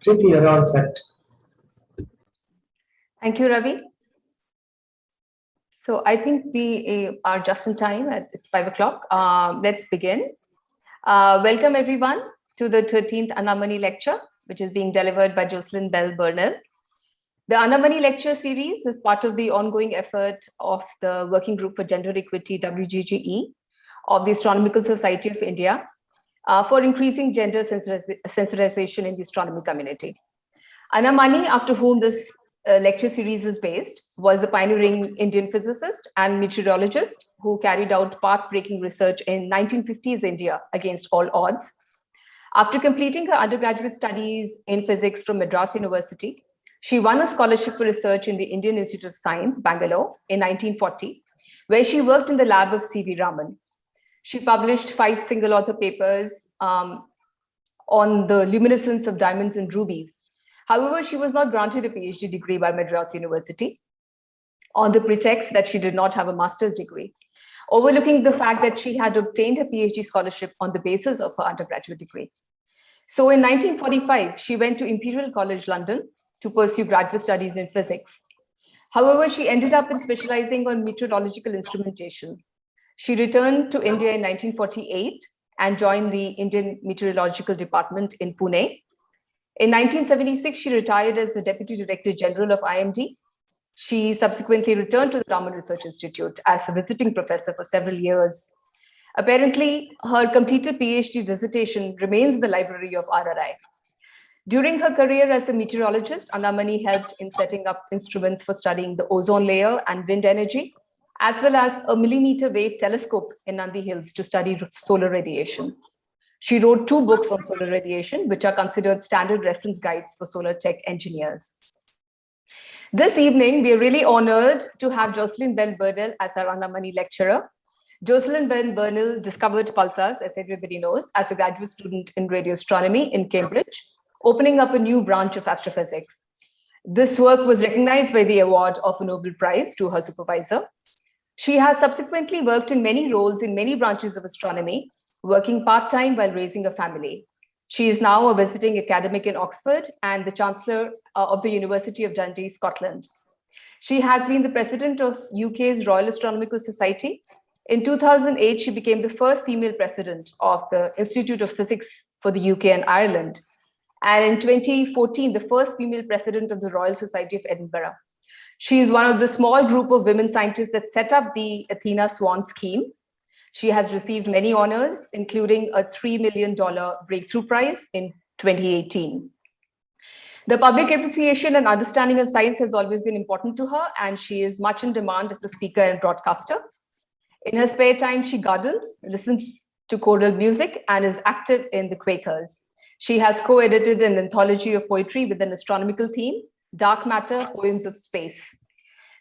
Kriti, you're all set. Thank you, Ravi. So I think we are just in time. It's 5 o'clock. Let's begin. Welcome everyone to the 13th Anamani lecture, which is being delivered by Jocelyn Bell Burnell. The Anamani lecture series is part of the ongoing effort of the Working Group for Gender Equity, WGGE, of the Astronomical Society of India for increasing gender sensitization in the astronomy community. Anamani, after whom this lecture series is based, was a pioneering Indian physicist and meteorologist who carried out path-breaking research in 1950s India against all odds. After completing her undergraduate studies in physics from Madras University, she won a scholarship for research in the Indian Institute of Science, Bangalore, in 1940, where she worked in the lab of C.V. Raman. She published 5 single-author papers on the luminescence of diamonds and rubies. However, she was not granted a PhD degree by Madras University on the pretext that she did not have a master's degree, overlooking the fact that she had obtained a PhD scholarship on the basis of her undergraduate degree. So in 1945, she went to Imperial College London to pursue graduate studies in physics. However, she ended up in specializing on meteorological instrumentation. She returned to India in 1948 and joined the Indian Meteorological Department in Pune. In 1976, she retired as the Deputy Director General of IMD. She subsequently returned to the Raman Research Institute as a visiting professor for several years. Apparently, her completed PhD dissertation remains in the library of RRI. During her career as a meteorologist, Anamani helped in setting up instruments for studying the ozone layer and wind energy, as well as a millimeter wave telescope in Nandi Hills to study solar radiation. She wrote 2 books on solar radiation, which are considered standard reference guides for solar tech engineers. This evening, we are really honored to have Jocelyn Bell Burnell as our Anamani lecturer. Jocelyn Bell Burnell discovered pulsars, as everybody knows, as a graduate student in radio astronomy in Cambridge, opening up a new branch of astrophysics. This work was recognized by the award of a Nobel Prize to her supervisor. She has subsequently worked in many roles in many branches of astronomy, working part-time while raising a family. She is now a visiting academic in Oxford and the Chancellor of the University of Dundee, Scotland. She has been the president of UK's Royal Astronomical Society. In 2008, she became the first female president of the Institute of Physics for the UK and Ireland. And in 2014, the first female president of the Royal Society of Edinburgh. She is one of the small group of women scientists that set up the Athena SWAN scheme. She has received many honors, including a $3 million breakthrough prize in 2018. The public appreciation and understanding of science has always been important to her, and she is much in demand as a speaker and broadcaster. In her spare time, she gardens, listens to choral music, and is active in the Quakers. She has co-edited an anthology of poetry with an astronomical theme, Dark Matter, Poems of Space.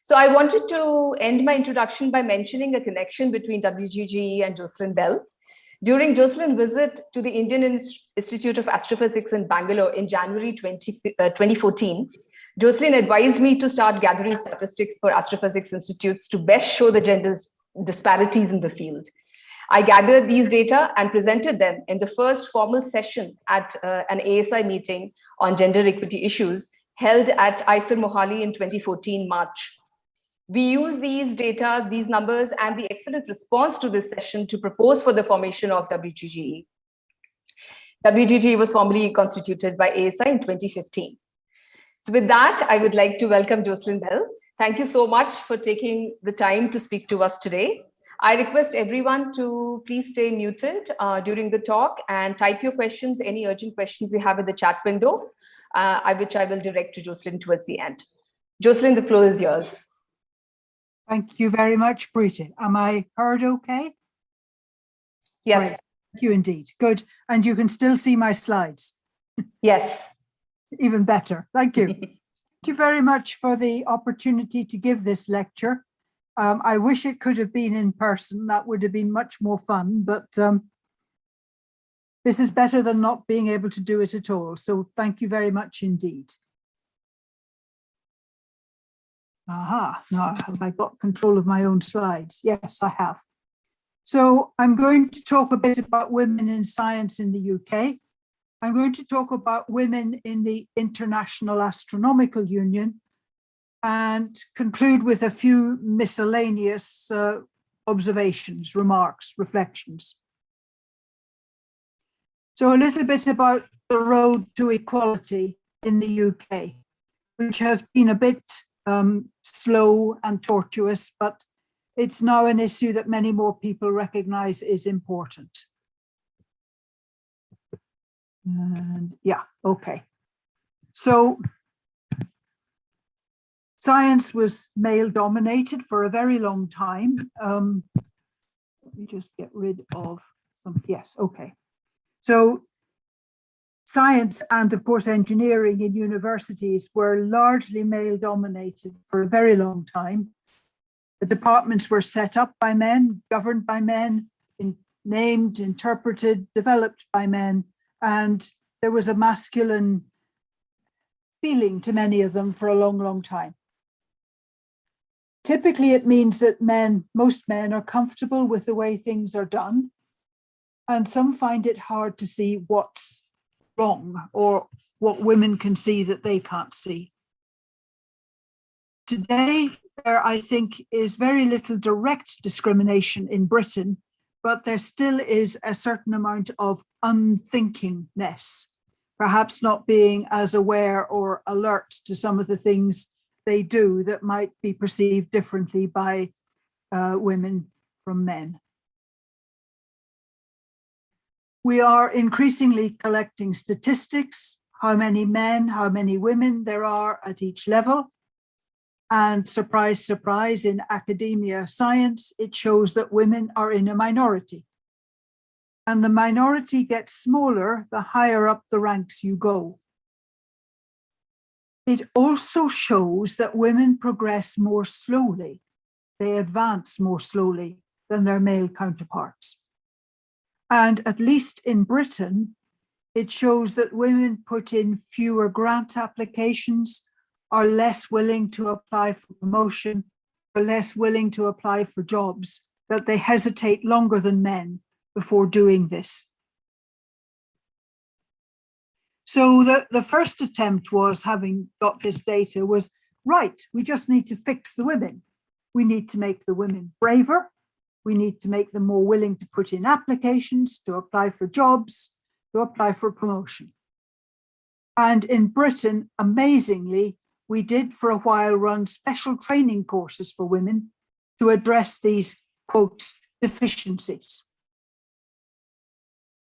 So I wanted to end my introduction by mentioning a connection between WGGE and Jocelyn Bell. During Jocelyn's visit to the Indian Institute of Astrophysics in Bangalore in January 2014, Jocelyn advised me to start gathering statistics for astrophysics institutes to best show the gender disparities in the field. I gathered these data and presented them in the first formal session at an ASI meeting on gender equity issues held at ISER Mohali in 2014 March. We use these data, these numbers, and the excellent response to this session to propose for the formation of WGGE. WGGE was formally constituted by ASI in 2015. So with that, I would like to welcome Jocelyn Bell. Thank you so much for taking the time to speak to us today. I request everyone to please stay muted during the talk and type your questions, any urgent questions you have in the chat window, which I will direct to Jocelyn towards the end. Jocelyn, the floor is yours. Thank you very much, Preeti. Am I heard okay? Yes. Great. Thank you indeed. Good. And you can still see my slides. Yes. Even better. Thank you. Thank you very much for the opportunity to give this lecture. I wish it could have been in person. That would have been much more fun, but this is better than not being able to do it at all. So thank you very much indeed. Aha, now have I got control of my own slides? Yes, I have. So I'm going to talk a bit about women in science in the UK. I'm going to talk about women in the International Astronomical Union and conclude with a few miscellaneous observations, remarks, reflections. So a little bit about the road to equality in the UK, which has been a bit slow and tortuous, but it's now an issue that many more people recognise is important. And yeah, okay. So science was male dominated for a very long time. Let me just get rid of some, yes, okay. So science and of course engineering in universities were largely male dominated for a very long time. The departments were set up by men, governed by men, named, interpreted, developed by men, and there was a masculine feeling to many of them for a long, long time. Typically, it means that most men are comfortable with the way things are done, and some find it hard to see what's wrong or what women can see that they can't see. Today, there, I think, is very little direct discrimination in Britain, but there still is a certain amount of unthinkingness, perhaps not being as aware or alert to some of the things they do that might be perceived differently by women from men. We are increasingly collecting statistics, how many men, how many women there are at each level. And surprise, surprise, in academia science, it shows that women are in a minority. And the minority gets smaller the higher up the ranks you go. It also shows that women progress more slowly. They advance more slowly than their male counterparts. And at least in Britain, it shows that women put in fewer grant applications, are less willing to apply for promotion, are less willing to apply for jobs, that they hesitate longer than men before doing this. So the first attempt was, having got this data, was, right, we just need to fix the women. We need to make the women braver. We need to make them more willing to put in applications, to apply for jobs, to apply for promotion. And in Britain, amazingly, we did for a while run special training courses for women to address these, quote, deficiencies.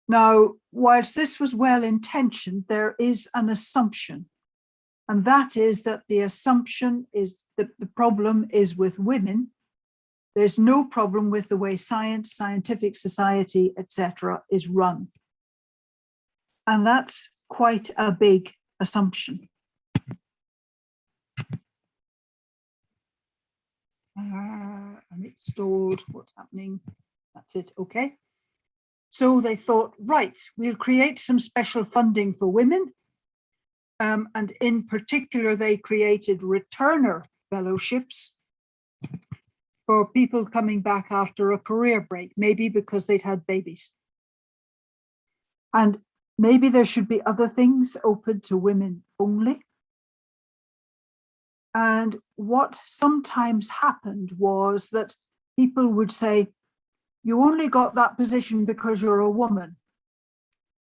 Now, whilst this was well-intentioned, there is an assumption, and that is that the assumption is that the problem is with women. There's no problem with the way science, scientific society, etc., is run. And that's quite a big assumption. And it's stalled. What's happening? That's it. Okay. So they thought, right, we'll create some special funding for women. And in particular, they created returner fellowships for people coming back after a career break, maybe because they'd had babies. And maybe there should be other things open to women only. And what sometimes happened was that people would say, you only got that position because you're a woman.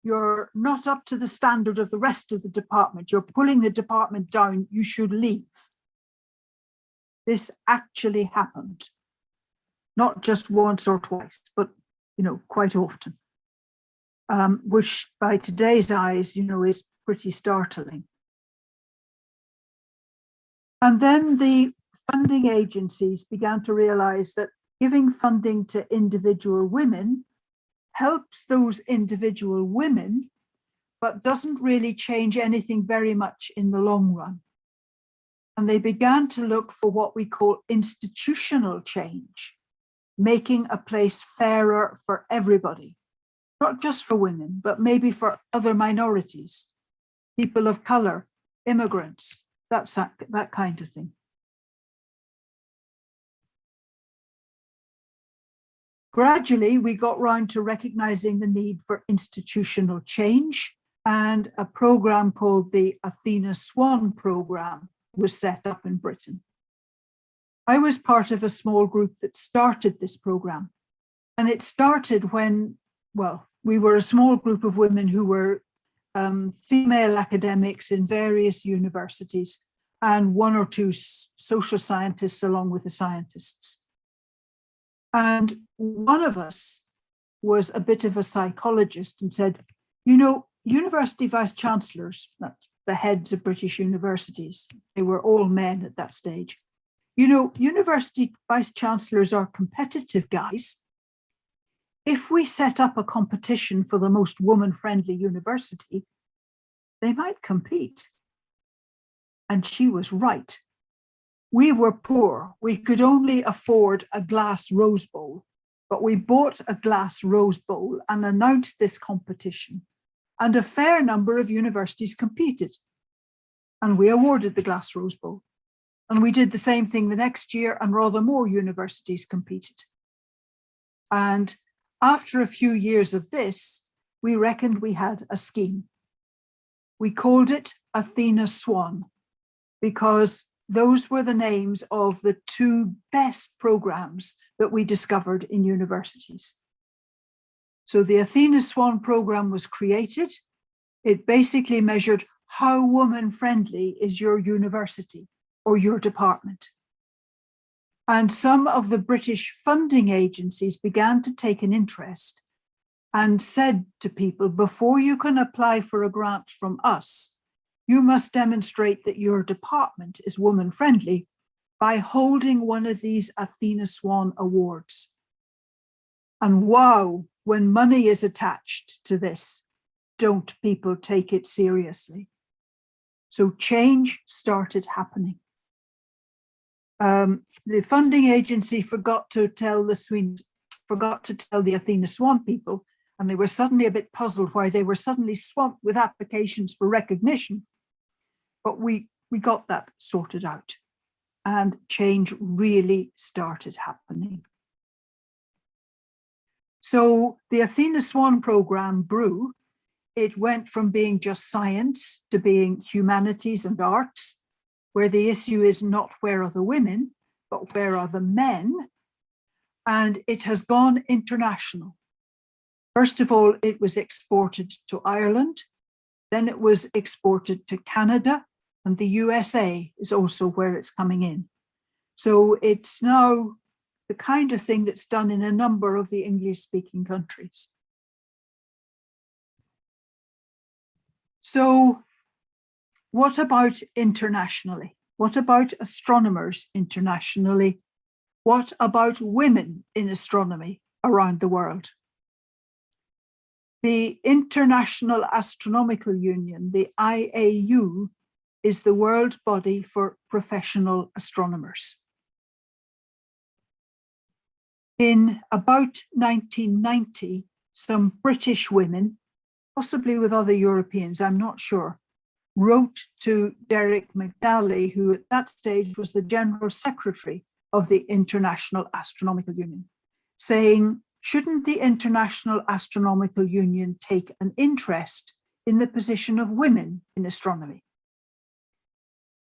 You're not up to the standard of the rest of the department. You're pulling the department down. You should leave. This actually happened, not just once or twice, but quite often, which by today's eyes, is pretty startling. And then the funding agencies began to realize that giving funding to individual women helps those individual women, but doesn't really change anything very much in the long run. And they began to look for what we call institutional change, making a place fairer for everybody, not just for women, but maybe for other minorities, people of color, immigrants, that kind of thing. Gradually, we got round to recognizing the need for institutional change, and a program called the Athena SWAN program was set up in Britain. I was part of a small group that started this program, and it started when, well, we were a small group of women who were female academics in various universities, and one or two social scientists along with the scientists. And one of us was a bit of a psychologist and said, you know, university vice chancellors, that's the heads of British universities, they were all men at that stage. You know, university vice chancellors are competitive guys. If we set up a competition for the most woman-friendly university, they might compete. And she was right. We were poor. We could only afford a glass rose bowl, but we bought a glass rose bowl and announced this competition. And a fair number of universities competed. And we awarded the glass rose bowl. And we did the same thing the next year, and rather more universities competed. And after a few years of this, we reckoned we had a scheme. We called it Athena SWAN, because those were the names of the two best programs that we discovered in universities. So the Athena SWAN program was created. It basically measured how woman-friendly is your university or your department. And some of the British funding agencies began to take an interest and said to people, before you can apply for a grant from us, you must demonstrate that your department is woman-friendly by holding one of these Athena SWAN awards. And wow, when money is attached to this, don't people take it seriously? So change started happening. The funding agency forgot to tell the Athena SWAN people, and they were suddenly a bit puzzled why they were suddenly swamped with applications for recognition. But we got that sorted out, and change really started happening. So the Athena SWAN program grew. It went from being just science to being humanities and arts, where the issue is not where are the women, but where are the men? And it has gone international. First of all, it was exported to Ireland, then it was exported to Canada, and the USA is also where it's coming in. So it's now the kind of thing that's done in a number of the English-speaking countries. So what about internationally? What about astronomers internationally? What about women in astronomy around the world? The International Astronomical Union, the IAU, is the world body for professional astronomers. In about 1990, some British women, possibly with other Europeans, I'm not sure, wrote to Derek McNally, who at that stage was the General Secretary of the International Astronomical Union, saying, shouldn't the International Astronomical Union take an interest in the position of women in astronomy?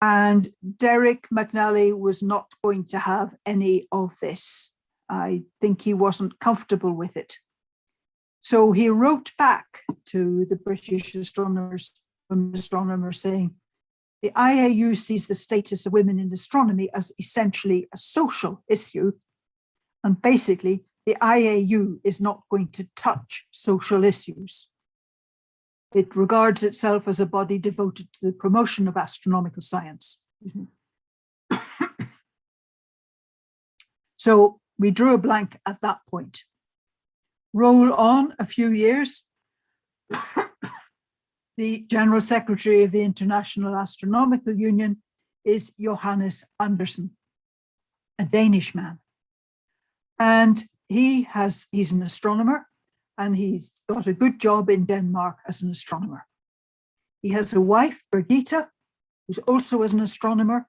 And Derek McNally was not going to have any of this. I think he wasn't comfortable with it. So he wrote back to the British astronomers saying, the IAU sees the status of women in astronomy as essentially a social issue. And basically, the IAU is not going to touch social issues. It regards itself as a body devoted to the promotion of astronomical science. So we drew a blank at that point. Roll on a few years. The General Secretary of the International Astronomical Union is Johannes Andersen, a Danish man. And he's an astronomer, and he's got a good job in Denmark as an astronomer. He has a wife, Birgitta, who's also an astronomer.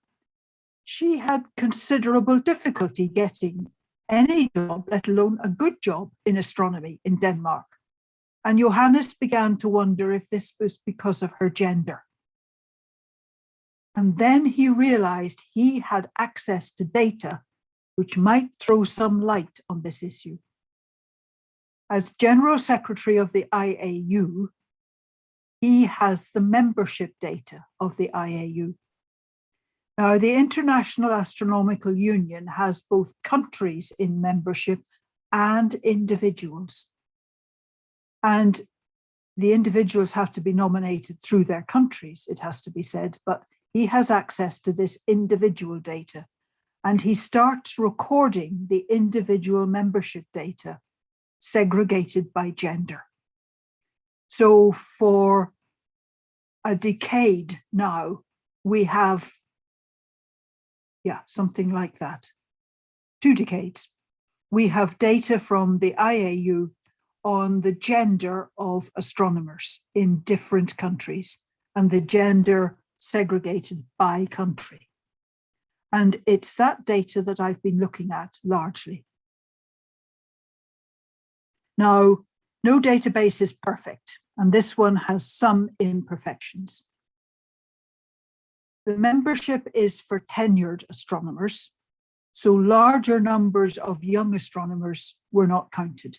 She had considerable difficulty getting any job, let alone a good job in astronomy in Denmark. And Johannes began to wonder if this was because of her gender. And then he realized he had access to data which might throw some light on this issue. As General Secretary of the IAU, he has the membership data of the IAU. Now, the International Astronomical Union has both countries in membership and individuals. And the individuals have to be nominated through their countries, it has to be said, but he has access to this individual data. And he starts recording the individual membership data segregated by gender. So for a decade now, we have, something like that, 2 decades. We have data from the IAU on the gender of astronomers in different countries and the gender segregated by country. And it's that data that I've been looking at largely. Now, no database is perfect, and this one has some imperfections. The membership is for tenured astronomers, so larger numbers of young astronomers were not counted.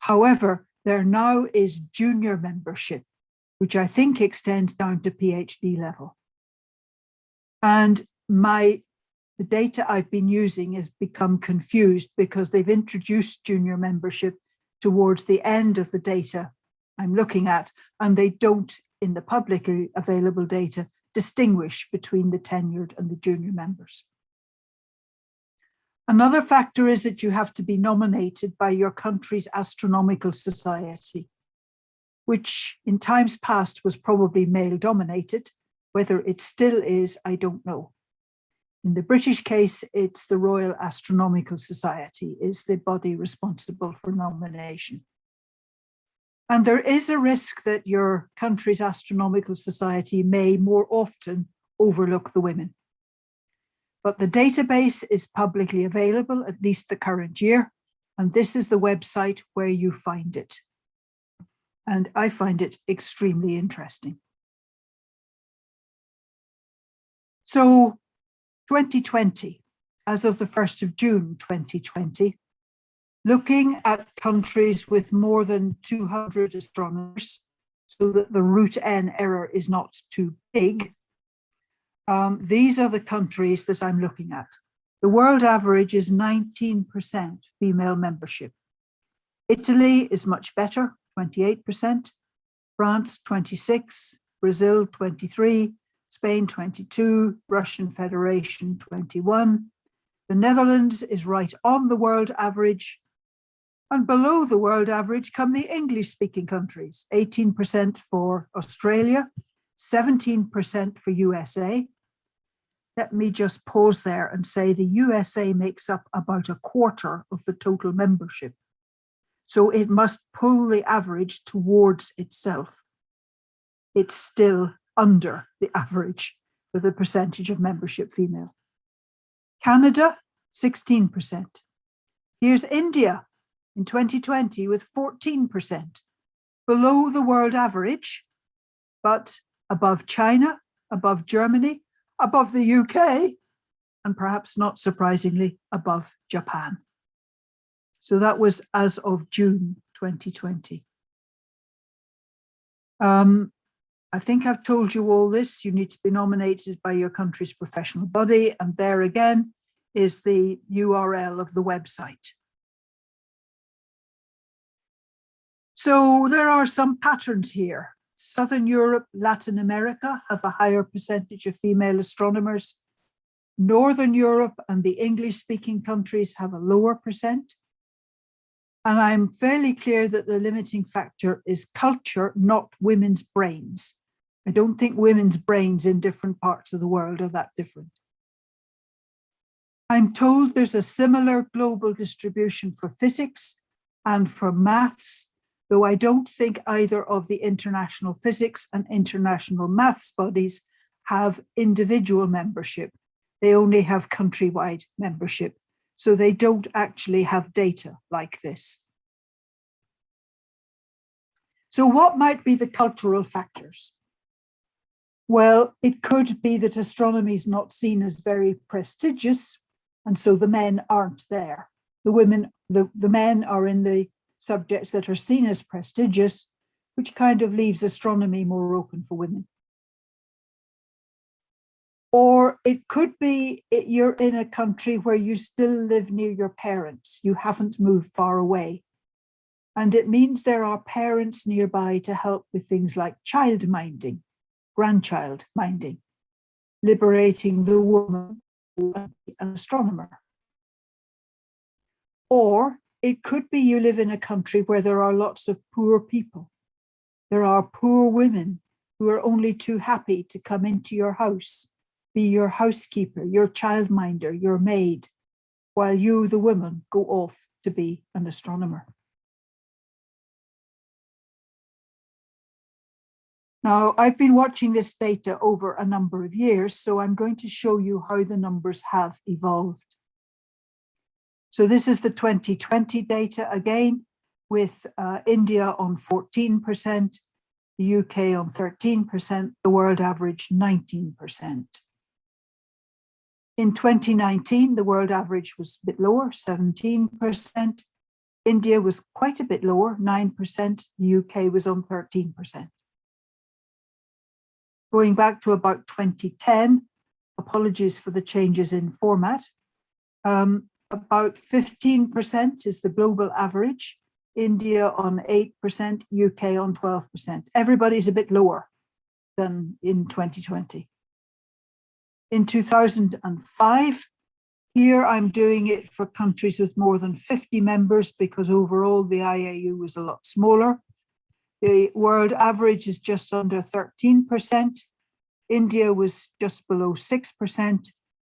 However, there now is junior membership, which I think extends down to PhD level. And the data I've been using has become confused because they've introduced junior membership towards the end of the data I'm looking at, and they don't, in the publicly available data, distinguish between the tenured and the junior members. Another factor is that you have to be nominated by your country's astronomical society, which in times past was probably male dominated. Whether it still is, I don't know. In the British case, it's the Royal Astronomical Society is the body responsible for nomination. And there is a risk that your country's astronomical society may more often overlook the women. But the database is publicly available, at least the current year, and this is the website where you find it. And I find it extremely interesting. So 2020, as of the 1st of June 2020, looking at countries with more than 200 astronomers, so that the root N error is not too big, these are the countries that I'm looking at. The world average is 19% female membership. Italy is much better, 28%, France 26%, Brazil 23%, Spain 22%, Russian Federation 21%. The Netherlands is right on the world average. And below the world average come the English-speaking countries, 18% for Australia, 17% for USA. Let me just pause there and say the USA makes up about a quarter of the total membership. So it must pull the average towards itself. It's still under the average with a percentage of membership female. Canada, 16%. Here's India in 2020 with 14%, below the world average, but above China, above Germany, above the UK, and perhaps not surprisingly, above Japan. So that was as of June 2020. I think I've told you all this. You need to be nominated by your country's professional body, and there again is the URL of the website. So there are some patterns here. Southern Europe, Latin America have a higher percentage of female astronomers. Northern Europe and the English-speaking countries have a lower percent. And I'm fairly clear that the limiting factor is culture, not women's brains. I don't think women's brains in different parts of the world are that different. I'm told there's a similar global distribution for physics and for maths, though I don't think either of the international physics and international maths bodies have individual membership. They only have countrywide membership. So they don't actually have data like this. So what might be the cultural factors? Well, it could be that astronomy is not seen as very prestigious, and so the men aren't there. The men are in the subjects that are seen as prestigious, which kind of leaves astronomy more open for women. Or it could be you're in a country where you still live near your parents. You haven't moved far away. And it means there are parents nearby to help with things like child minding, grandchild minding, liberating the woman who is an astronomer. Or it could be you live in a country where there are lots of poor people. There are poor women who are only too happy to come into your house, be your housekeeper, your childminder, your maid, while you, the woman, go off to be an astronomer. Now, I've been watching this data over a number of years, so I'm going to show you how the numbers have evolved. So this is the 2020 data again, with India on 14%, the UK on 13%, the world average 19%. In 2019, the world average was a bit lower, 17%. India was quite a bit lower, 9%. The UK was on 13%. Going back to about 2010, apologies for the changes in format, about 15% is the global average, India on 8%, UK on 12%. Everybody's a bit lower than in 2020. In 2005, here I'm doing it for countries with more than 50 members because overall the IAU was a lot smaller. The world average is just under 13%. India was just below 6%.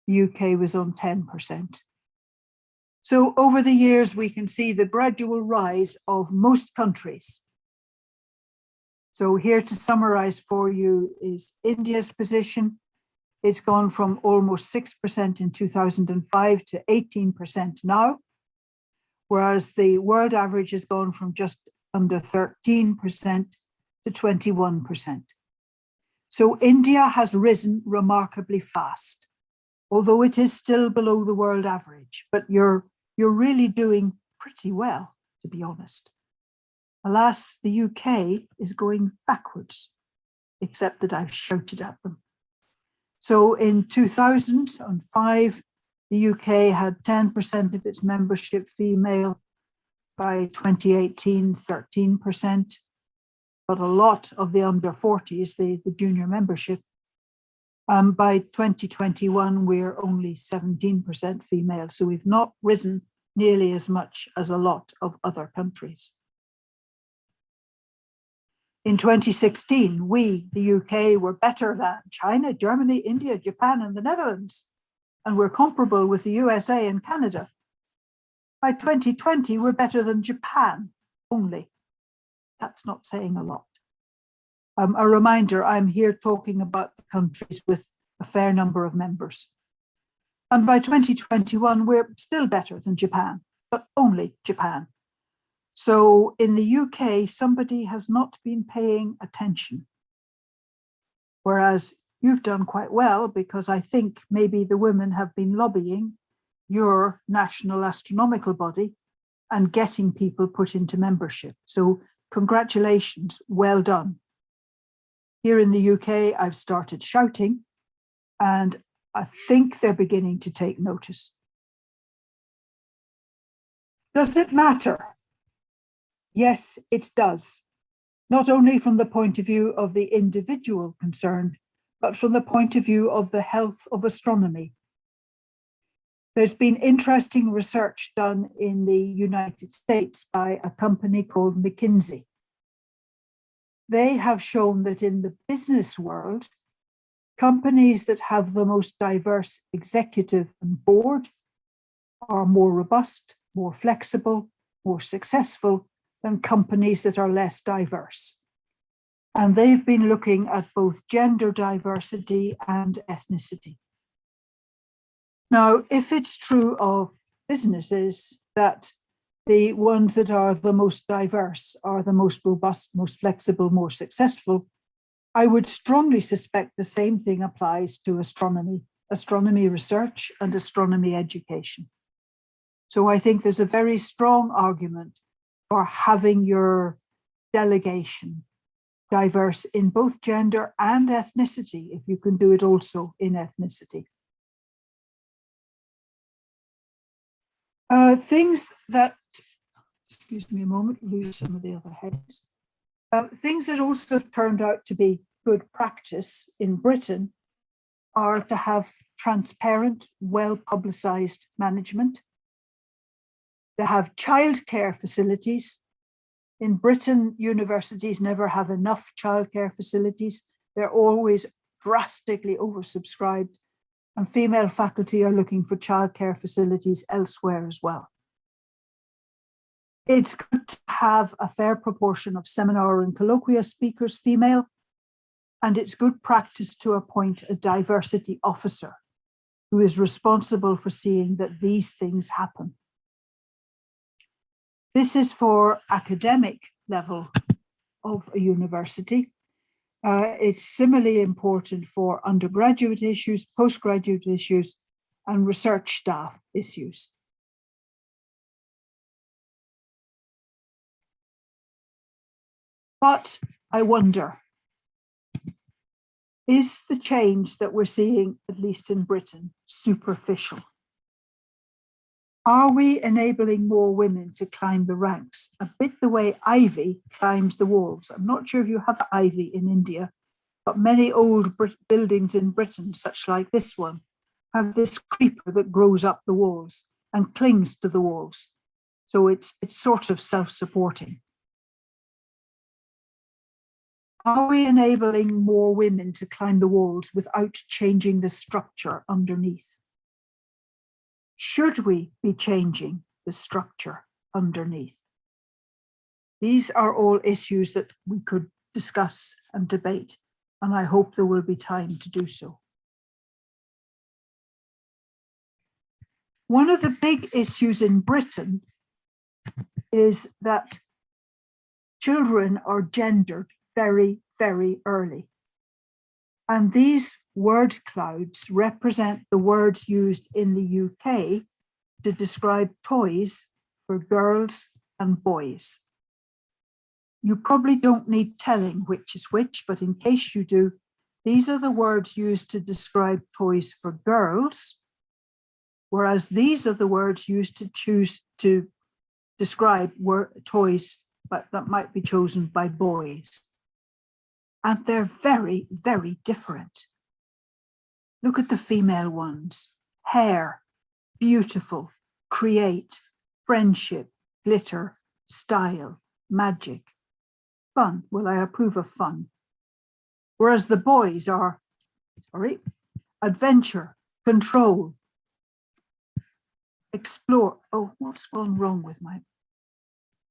The UK was on 10%. So over the years, we can see the gradual rise of most countries. So here to summarize for you is India's position. It's gone from almost 6% in 2005 to 18% now, whereas the world average has gone from just under 13% to 21%. So India has risen remarkably fast, although it is still below the world average, but you're really doing pretty well, to be honest. Alas, the UK is going backwards, except that I've shouted at them. So in 2005, the UK had 10% of its membership female. By 2018, 13%, but a lot of the under 40s, the junior membership. By 2021, we're only 17% female, so we've not risen nearly as much as a lot of other countries. In 2016, we, the UK, were better than China, Germany, India, Japan, and the Netherlands, and we're comparable with the USA and Canada. By 2020, we're better than Japan only. That's not saying a lot. A reminder, I'm here talking about the countries with a fair number of members. And by 2021, we're still better than Japan, but only Japan. So in the UK, somebody has not been paying attention. Whereas you've done quite well, because I think maybe the women have been lobbying your national astronomical body and getting people put into membership. So congratulations, well done. Here in the UK, I've started shouting, and I think they're beginning to take notice. Does it matter? Yes, it does. Not only from the point of view of the individual concerned, but from the point of view of the health of astronomy. There's been interesting research done in the United States by a company called McKinsey. They have shown that in the business world, companies that have the most diverse executive and board are more robust, more flexible, more successful than companies that are less diverse. And they've been looking at both gender diversity and ethnicity. Now, if it's true of businesses that the ones that are the most diverse, are the most robust, most flexible, more successful. I would strongly suspect the same thing applies to astronomy research and astronomy education. So I think there's a very strong argument for having your delegation diverse in both gender and ethnicity, if you can do it also in ethnicity. Things that, excuse me a moment, lose some of the other heads. Things that also turned out to be good practice in Britain are to have transparent, well-publicised management, to have childcare facilities. In Britain, universities never have enough childcare facilities. They're always drastically oversubscribed, and female faculty are looking for childcare facilities elsewhere as well. It's good to have a fair proportion of seminar and colloquia speakers female, and it's good practice to appoint a diversity officer who is responsible for seeing that these things happen. This is for academic level of a university. It's similarly important for undergraduate issues, postgraduate issues, and research staff issues. But I wonder, is the change that we're seeing, at least in Britain, superficial? Are we enabling more women to climb the ranks, a bit the way ivy climbs the walls? I'm not sure if you have ivy in India, but many old buildings in Britain, such like this one, have this creeper that grows up the walls and clings to the walls. So it's sort of self-supporting. Are we enabling more women to climb the walls without changing the structure underneath? Should we be changing the structure underneath? These are all issues that we could discuss and debate, and I hope there will be time to do so. One of the big issues in Britain is that children are gendered very, very early. And these word clouds represent the words used in the UK to describe toys for girls and boys. You probably don't need telling which is which, but in case you do, these are the words used to describe toys for girls, whereas these are the words used to choose to describe toys that might be chosen by boys. And they're very, very different. Look at the female ones. Hair, beautiful, create, friendship, glitter, style, magic, fun. Well, I approve of fun. Whereas the boys are, adventure, control, explore. Oh, what's gone wrong with my,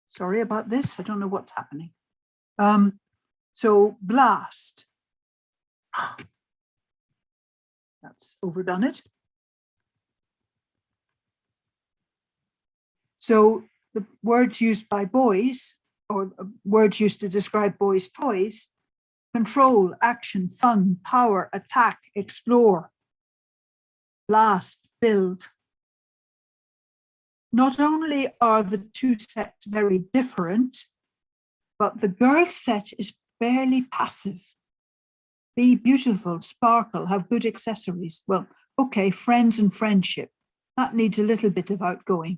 sorry about this. I don't know what's happening. So blast. That's overdone it. So the words used by boys, or words used to describe boys' toys: control, action, fun, power, attack, explore, blast, build. Not only are the two sets very different, but the girl set is barely passive. Be beautiful, sparkle, have good accessories. Well, okay, friends and friendship. That needs a little bit of outgoing.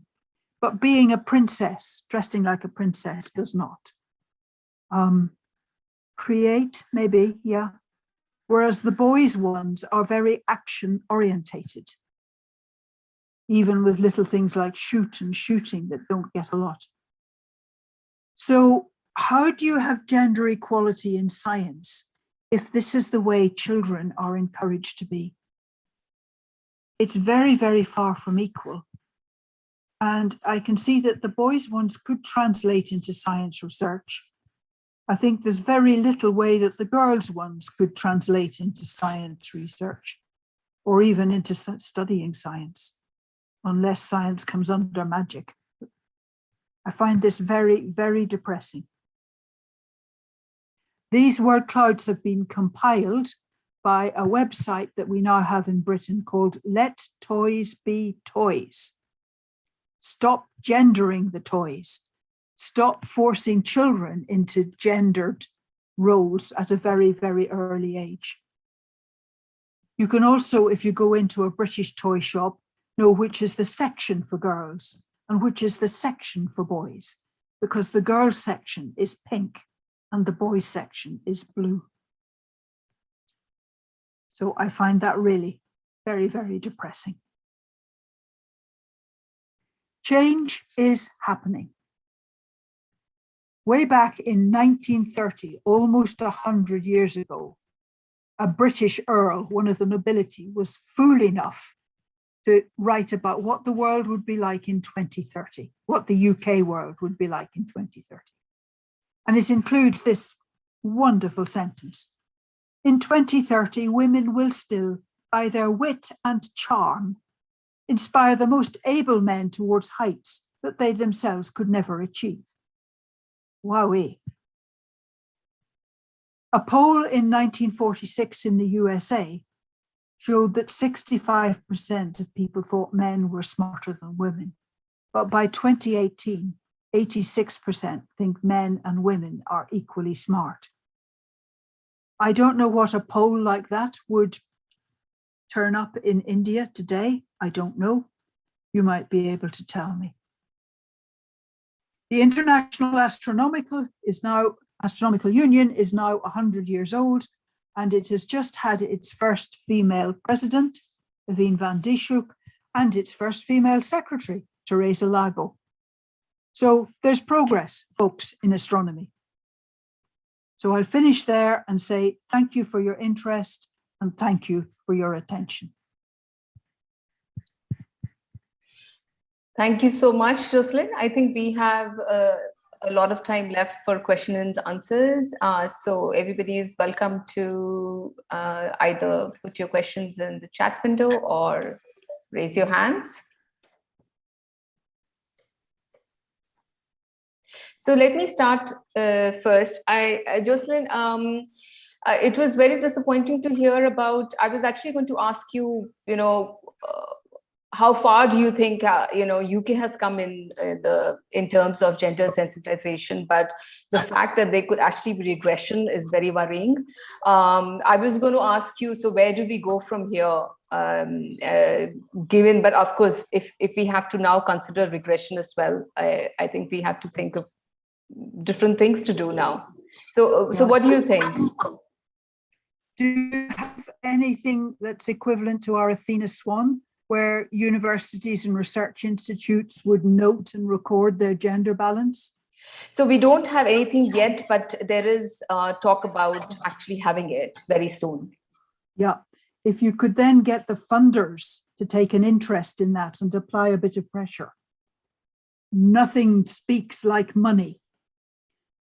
But being a princess, dressing like a princess, does not. Create, maybe, yeah. Whereas the boys' ones are very action orientated, even with little things like shoot and shooting that don't get a lot. So how do you have gender equality in science if this is the way children are encouraged to be? It's very, very far from equal. And I can see that the boys' ones could translate into science research. I think there's very little way that the girls' ones could translate into science research or even into studying science, unless science comes under magic. I find this very, very depressing. These word clouds have been compiled by a website that we now have in Britain called Let Toys Be Toys. Stop gendering the toys. Stop forcing children into gendered roles at a very, very early age. You can also, if you go into a British toy shop, know which is the section for girls and which is the section for boys, because the girls section is pink and the boys section is blue. So I find that really very, very depressing. Change is happening. Way back in 1930, almost 100 years ago, a British earl, one of the nobility, was fool enough to write about what the world would be like in 2030, what the UK world would be like in 2030. And it includes this wonderful sentence. In 2030, women will still, by their wit and charm, inspire the most able men towards heights that they themselves could never achieve. Wowee. A poll in 1946 in the USA showed that 65% of people thought men were smarter than women. But by 2018, 86% think men and women are equally smart. I don't know what a poll like that would turn up in India today. I don't know. You might be able to tell me. The International Astronomical Union is now 100 years old, and it has just had its first female president, Evine van Dieschuk, and its first female secretary, Teresa Lago. So there's progress, folks, in astronomy. So I'll finish there and say thank you for your interest and thank you for your attention. Thank you so much, Jocelyn. I think we have a lot of time left for questions and answers. So everybody is welcome to either put your questions in the chat window or raise your hands. So let me start first. Jocelyn, it was very disappointing to hear about, I was actually going to ask you, how far do you think UK has come in terms of gender sensitization, but the fact that there could actually be regression is very worrying. I was going to ask you, so where do we go from here? Given, but of course, if we have to now consider regression as well, I think we have to think of different things to do now. So what do you think? Do you have anything that's equivalent to our Athena SWAN, where universities and research institutes would note and record their gender balance? So we don't have anything yet, but there is talk about actually having it very soon. Yeah, if you could then get the funders to take an interest in that and apply a bit of pressure. Nothing speaks like money.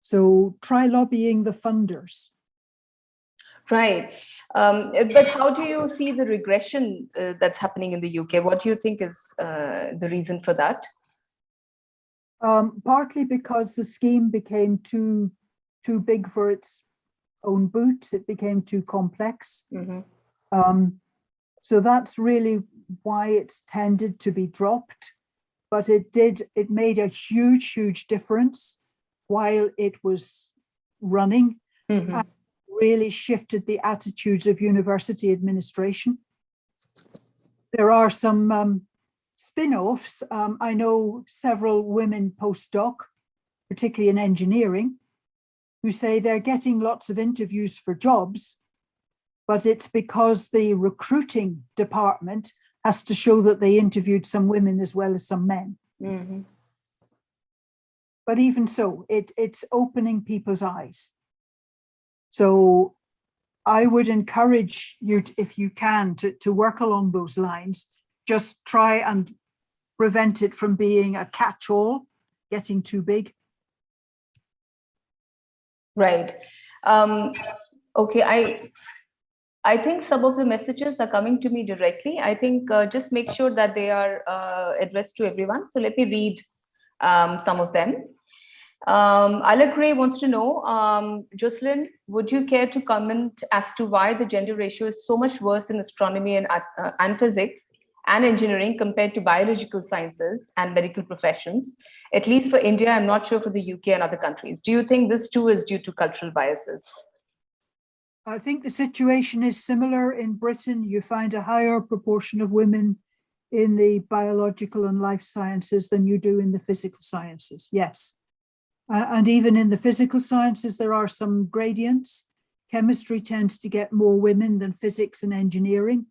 So try lobbying the funders. Right. But how do you see the regression that's happening in the UK? What do you think is the reason for that? Partly because the scheme became too big for its own boots. It became too complex. Mm-hmm. So that's really why it's tended to be dropped. But it made a huge difference while it was running. Mm-hmm. And really shifted the attitudes of university administration. There are some spin-offs. I know several women postdoc, particularly in engineering, who say they're getting lots of interviews for jobs, but it's because the recruiting department has to show that they interviewed some women as well as some men. Mm-hmm. But even so, it's opening people's eyes. So I would encourage you, if you can, to work along those lines. Just try and prevent it from being a catch-all, getting too big. Right. Okay, I think some of the messages are coming to me directly. I think just make sure that they are addressed to everyone. So let me read some of them. Alec Ray wants to know, Jocelyn, would you care to comment as to why the gender ratio is so much worse in astronomy and physics and engineering compared to biological sciences and medical professions? At least for India, I'm not sure for the UK and other countries. Do you think this too is due to cultural biases? I think the situation is similar in Britain. You find a higher proportion of women in the biological and life sciences than you do in the physical sciences, yes. And even in the physical sciences, there are some gradients. Chemistry tends to get more women than physics and engineering,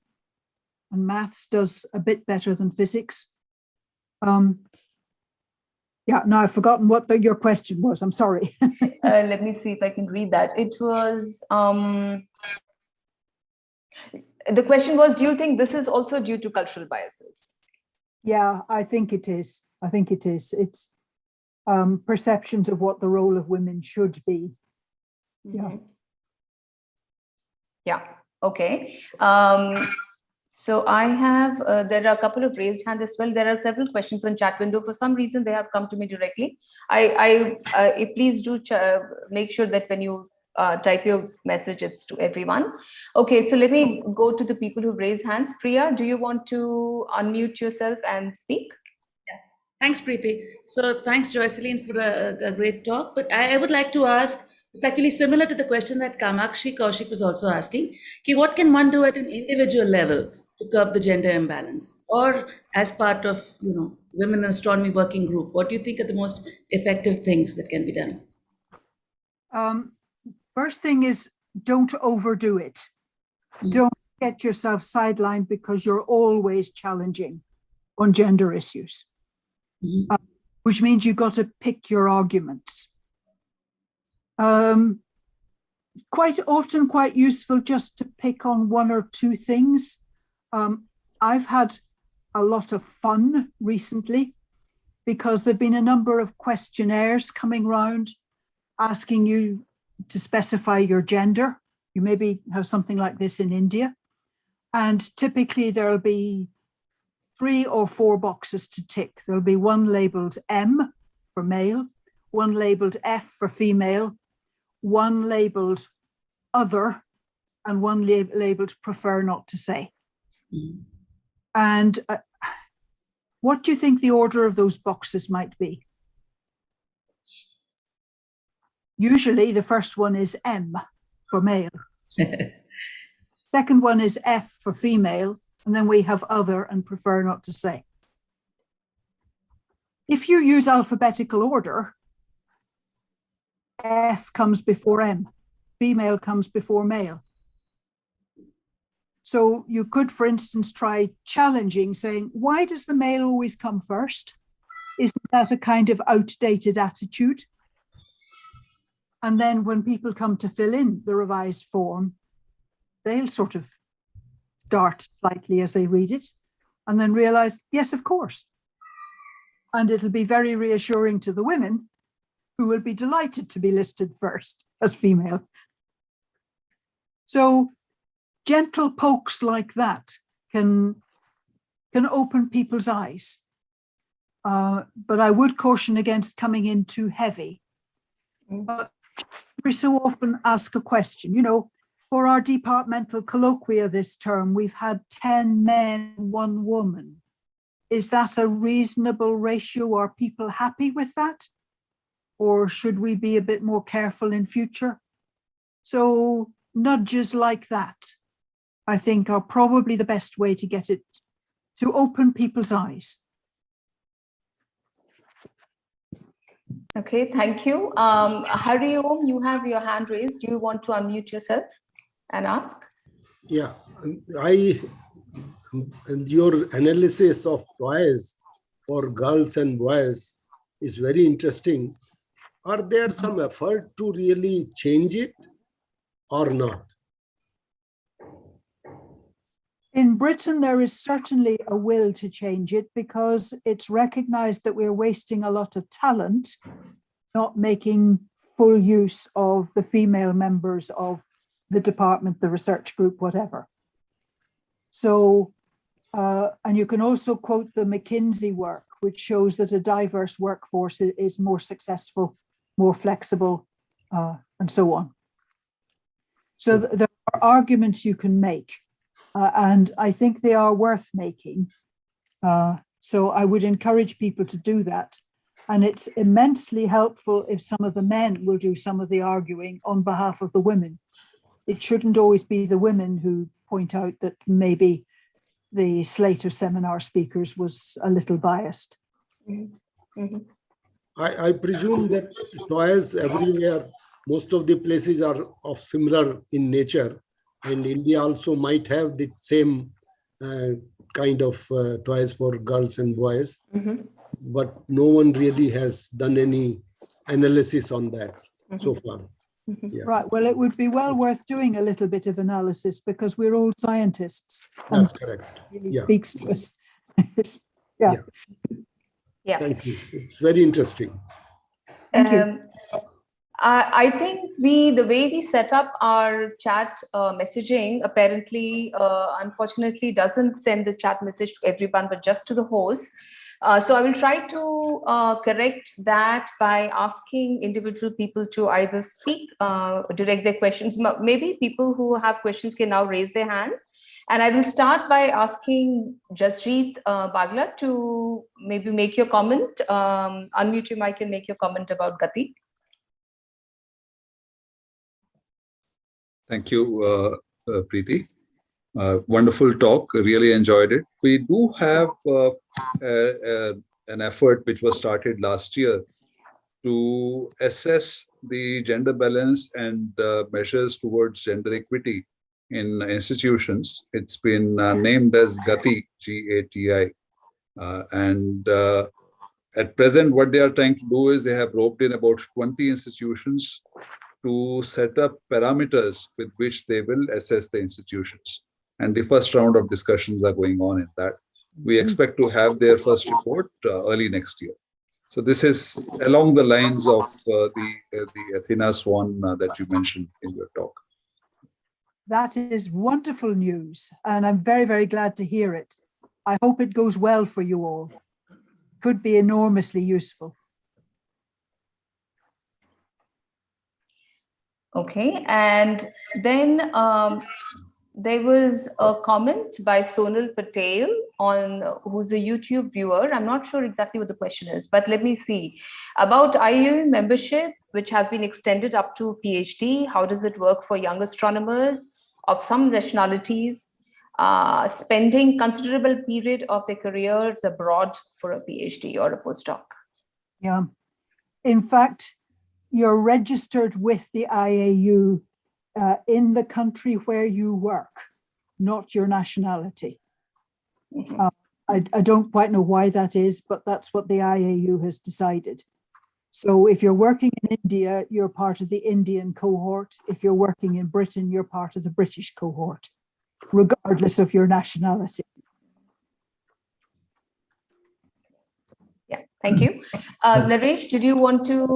and maths does a bit better than physics. Yeah, now I've forgotten what your question was. I'm sorry. Let me see if I can read that. It was, the question was, do you think this is also due to cultural biases? Yeah, I think it is. I think it is. It's perceptions of what the role of women should be. Yeah. Yeah. Okay. So I have, there are a couple of raised hands as well. There are several questions on chat window. For some reason, they have come to me directly. Please do make sure that when you type your message, it's to everyone. Okay, so let me go to the people who raise hands. Priya, do you want to unmute yourself and speak? Thanks, Preeti. So thanks, Jocelyn, for a great talk. But I would like to ask, it's actually similar to the question that Kamakshi Kaushik was also asking. Okay, what can one do at an individual level to curb the gender imbalance? Or as part of, Women in Astronomy Working Group, what do you think are the most effective things that can be done? First thing is, don't overdo it. Don't get yourself sidelined because you're always challenging on gender issues. Which means you've got to pick your arguments. Quite often quite useful just to pick on one or two things. I've had a lot of fun recently because there've been a number of questionnaires coming round asking you to specify your gender. You maybe have something like this in India. And typically there'll be 3 or 4 boxes to tick. There'll be one labeled M for male, one labeled F for female, one labeled other, and one labeled prefer not to say. And what do you think the order of those boxes might be? Usually the first one is M for male. Second one is F for female. And then we have other and prefer not to say. If you use alphabetical order, F comes before M, female comes before male. So you could, for instance, try challenging, saying, why does the male always come first? Isn't that a kind of outdated attitude? And then when people come to fill in the revised form, they'll sort of start slightly as they read it and then realize, yes, of course. And it'll be very reassuring to the women who will be delighted to be listed first as female. So gentle pokes like that can open people's eyes. But I would caution against coming in too heavy. But every so often ask a question, for our departmental colloquia this term, we've had 10 men, 1 woman. Is that a reasonable ratio? Are people happy with that? Or should we be a bit more careful in future? So nudges like that, I think, are probably the best way to get it, to open people's eyes. Okay, thank you. Hariom, you have your hand raised. Do you want to unmute yourself and ask? Yeah, your analysis of toys for girls and boys is very interesting. Are there some effort to really change it or not? In Britain, there is certainly a will to change it because it's recognized that we're wasting a lot of talent, not making full use of the female members of the department, the research group, whatever. So, and you can also quote the McKinsey work, which shows that a diverse workforce is more successful, more flexible, and so on. So there are arguments you can make, and I think they are worth making. So I would encourage people to do that. And it's immensely helpful if some of the men will do some of the arguing on behalf of the women. It shouldn't always be the women who point out that maybe the slate of seminar speakers was a little biased. Mm-hmm. I presume that toys everywhere, most of the places are of similar in nature, and India also might have the same kind of toys for girls and boys, but no one really has done any analysis on that so far. Yeah. Right. Well, it would be well worth doing a little bit of analysis because we're all scientists. That's correct. Really Yeah. speaks to us. Yeah. Yeah. Thank you. It's very interesting. Thank you. I think the way we set up our chat messaging apparently, unfortunately, doesn't send the chat message to everyone, but just to the host. So I will try to correct that by asking individual people to either speak, direct their questions. Maybe people who have questions can now raise their hands. And I will start by asking Jasjeet Bagla to maybe make your comment, unmute your mic and make your comment about Gati. Thank you, Preeti. Wonderful talk, really enjoyed it. We do have an effort which was started last year to assess the gender balance and measures towards gender equity in institutions. It's been named as GATI, G-A-T-I. At present, what they are trying to do is they have roped in about 20 institutions to set up parameters with which they will assess the institutions. And the first round of discussions are going on in that. We expect to have their first report early next year. So this is along the lines of the Athena SWAN that you mentioned in your talk. That is wonderful news, and I'm very, very glad to hear it. I hope it goes well for you all. Could be enormously useful. Okay, and then there was a comment by Sonal Patel who's a YouTube viewer. I'm not sure exactly what the question is, but let me see. About IAU membership, which has been extended up to PhD. How does it work for young astronomers of some nationalities, spending considerable period of their careers abroad for a PhD or a postdoc? Yeah. In fact, you're registered with the IAU in the country where you work, not your nationality. I don't quite know why that is, but that's what the IAU has decided. So if you're working in India, you're part of the Indian cohort. If you're working in Britain, you're part of the British cohort, regardless of your nationality. Yeah, thank you. Naresh, did you want to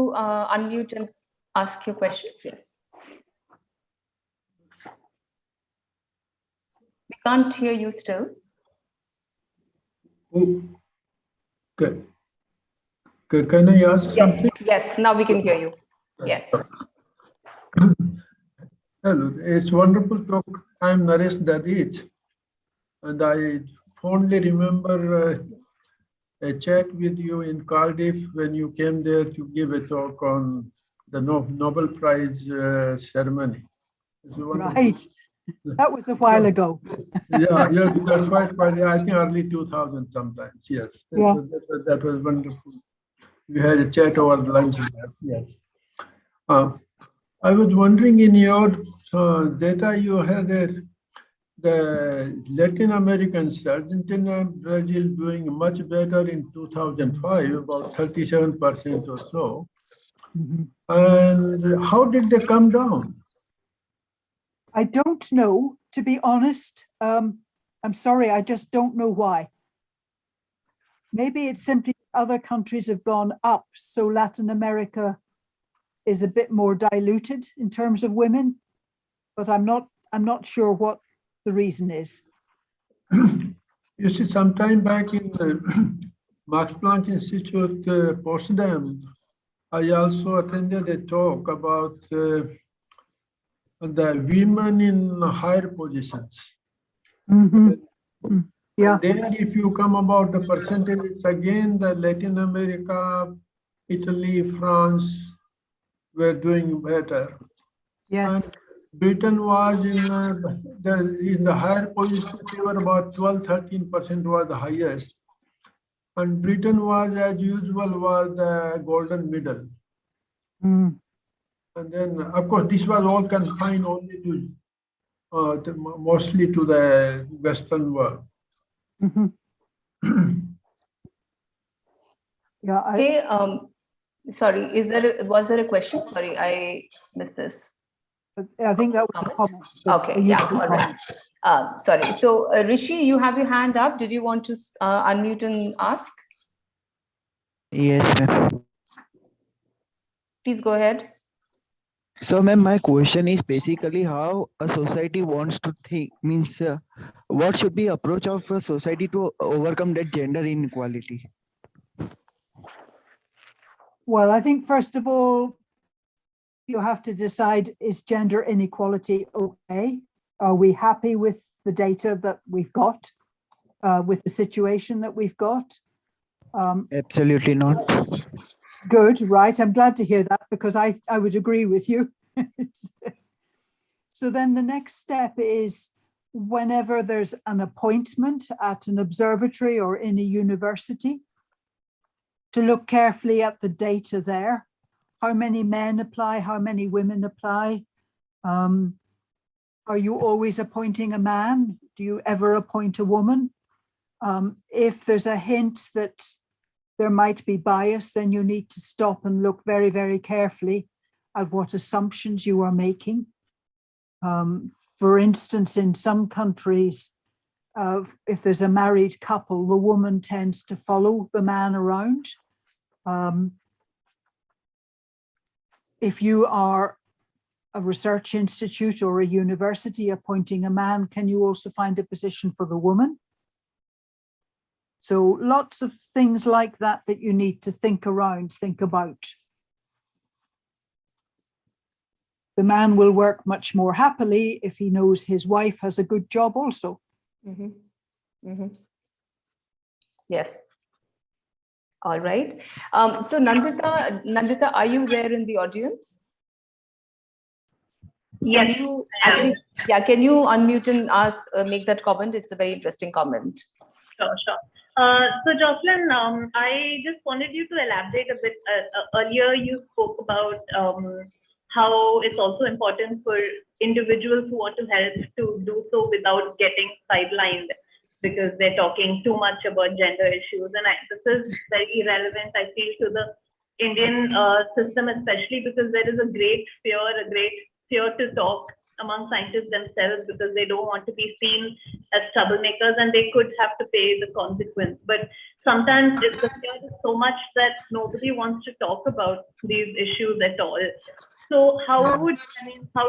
unmute and ask your question? Yes. We can't hear you still. Okay. Can I ask something? Yes, now we can hear you. Yes. Hello, it's wonderful talk. I'm Naresh Dadich, and I fondly remember a chat with you in Cardiff when you came there to give a talk on the Nobel Prize ceremony. Right. That was a while ago. Yeah, that's quite, I think early 2000 sometimes. Yes, that was wonderful. We had a chat over lunch. Yes. I was wondering, in your data, you had the Latin Americans, Argentina, Brazil doing much better in 2005, about 37% or so. And how did they come down? I don't know, to be honest. I'm sorry, I just don't know why. Maybe it's simply other countries have gone up, so Latin America is a bit more diluted in terms of women, but I'm not sure what the reason is. You see, sometime back Max Planck Institute, Potsdam, I also attended a talk about the women in higher positions. Mhm. Yeah. And there, if you come about the percentages, again, the Latin America, Italy, France were doing better. Yes. And Britain was in the higher position, they were about 12-13% was the highest. And Britain was, as usual, was the golden middle. Mm. And then, of course, this was all confined only to mostly to the Western world. Mhm. Yeah. Okay, sorry, was there a question? Sorry, I missed this. I think that was a comment. but Okay, a yeah, useful all comment. right. Sorry, so Rishi, you have your hand up. Did you want to unmute and ask? Yes, ma'am. Please go ahead. So, ma'am, my question is basically how a society wants to think, means what should be approach of a society to overcome that gender inequality? Well, I think first of all, you have to decide, is gender inequality okay? Are we happy with the data that we've got, with the situation that we've got? Absolutely not. Good, right. I'm glad to hear that because I would agree with you. So then the next step is whenever there's an appointment at an observatory or in a university, to look carefully at the data there. How many men apply? How many women apply? Are you always appointing a man? Do you ever appoint a woman? If there's a hint that there might be bias, then you need to stop and look very, very carefully at what assumptions you are making. For instance, in some countries, if there's a married couple, the woman tends to follow the man around. If you are a research institute or a university appointing a man, can you also find a position for the woman? So lots of things like that that you need to think about. The man will work much more happily if he knows his wife has a good job also. Mm-hmm. Mm-hmm. Yes. All right. So Nandita, are you there in the audience? Yes. Can you actually, can you unmute and ask, make that comment? It's a very interesting comment. Sure. So Jocelyn, I just wanted you to elaborate a bit. Earlier, you spoke about how it's also important for individuals who want to help to do so without getting sidelined because they're talking too much about gender issues. And this is very relevant, I feel, to the Indian system, especially because there is a great fear to talk among scientists themselves because they don't want to be seen as troublemakers and they could have to pay the consequence. But sometimes the fear is so much that nobody wants to talk about these issues at all. So how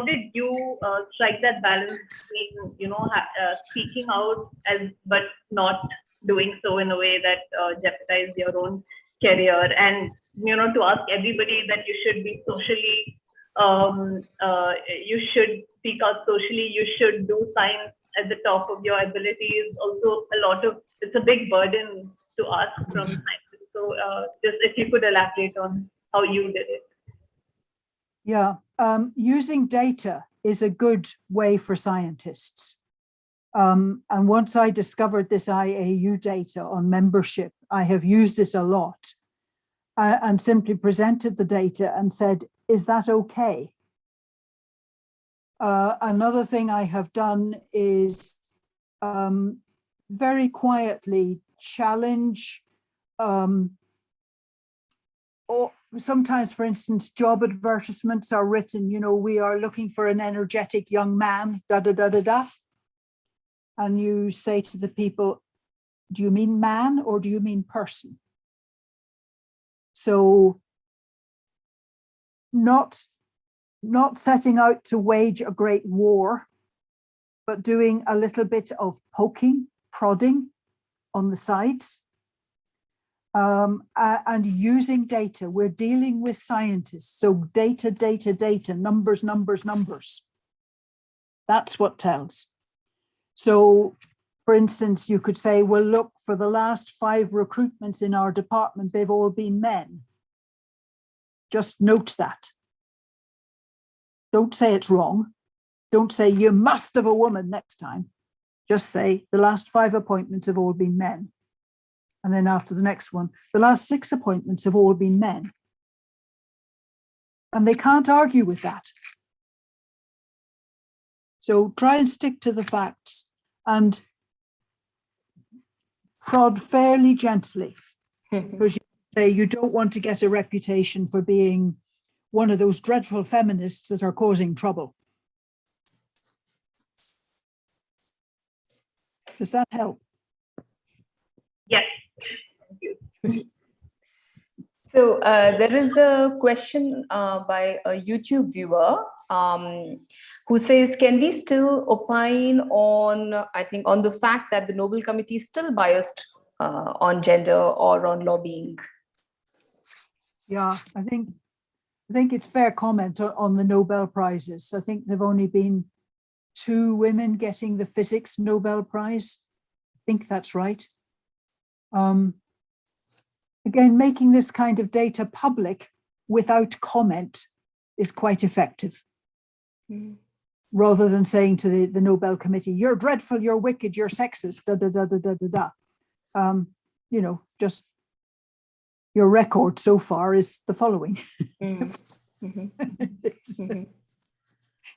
did you strike that balance between, speaking out but not doing so in a way that jeopardizes your own career, and to ask everybody that you should be socially you should speak out socially, you should do science at the top of your abilities. Also, it's a big burden to ask from scientists. So just if you could elaborate on how you did it. Yeah, using data is a good way for scientists. And once I discovered this IAU data on membership, I have used it a lot and simply presented the data and said, is that okay? Another thing I have done is very quietly challenge, or sometimes, for instance, job advertisements are written, we are looking for an energetic young man, da da da da da. And you say to the people, do you mean man or do you mean person? So not setting out to wage a great war, but doing a little bit of poking, prodding on the sides. and using data. We're dealing with scientists. So data, data, data, numbers, numbers, numbers. That's what tells. So, for instance, you could say, well, look, for the last 5 recruitments in our department, they've all been men. Just note that. Don't say it's wrong. Don't say you must have a woman next time. Just say the last 5 appointments have all been men. And then after the next one, the last 6 appointments have all been men. And they can't argue with that. So try and stick to the facts and prod fairly gently. Because you say you don't want to get a reputation for being one of those dreadful feminists that are causing trouble. Does that help? Yes. Thank you. So there is a question by a YouTube viewer who says, can we still opine on, I think, on the fact that the Nobel Committee is still biased on gender or on lobbying? Yeah, I think it's fair comment on the Nobel Prizes. I think there've only been 2 women getting the physics Nobel Prize. I think that's right. Again, making this kind of data public without comment is quite effective. Rather than saying to the Nobel Committee, you're dreadful, you're wicked, you're sexist, da da da da da da da. You know, just your record so far is the following. You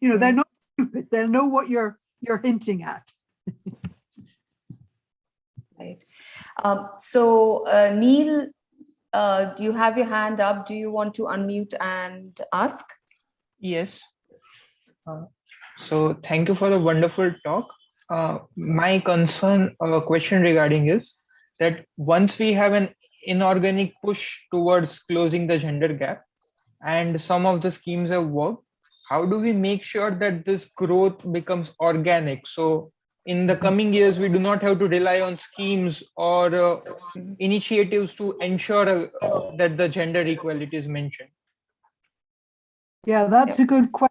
know, they're not stupid. They'll know what you're hinting at. Right. So Neil, do you have your hand up? Do you want to unmute and ask? Yes. So thank you for the wonderful talk. My question regarding is that once we have an inorganic push towards closing the gender gap and some of the schemes have worked, how do we make sure that this growth becomes organic? So in the coming years, we do not have to rely on schemes or initiatives to ensure that the gender equality is mentioned. Yeah, that's a good question.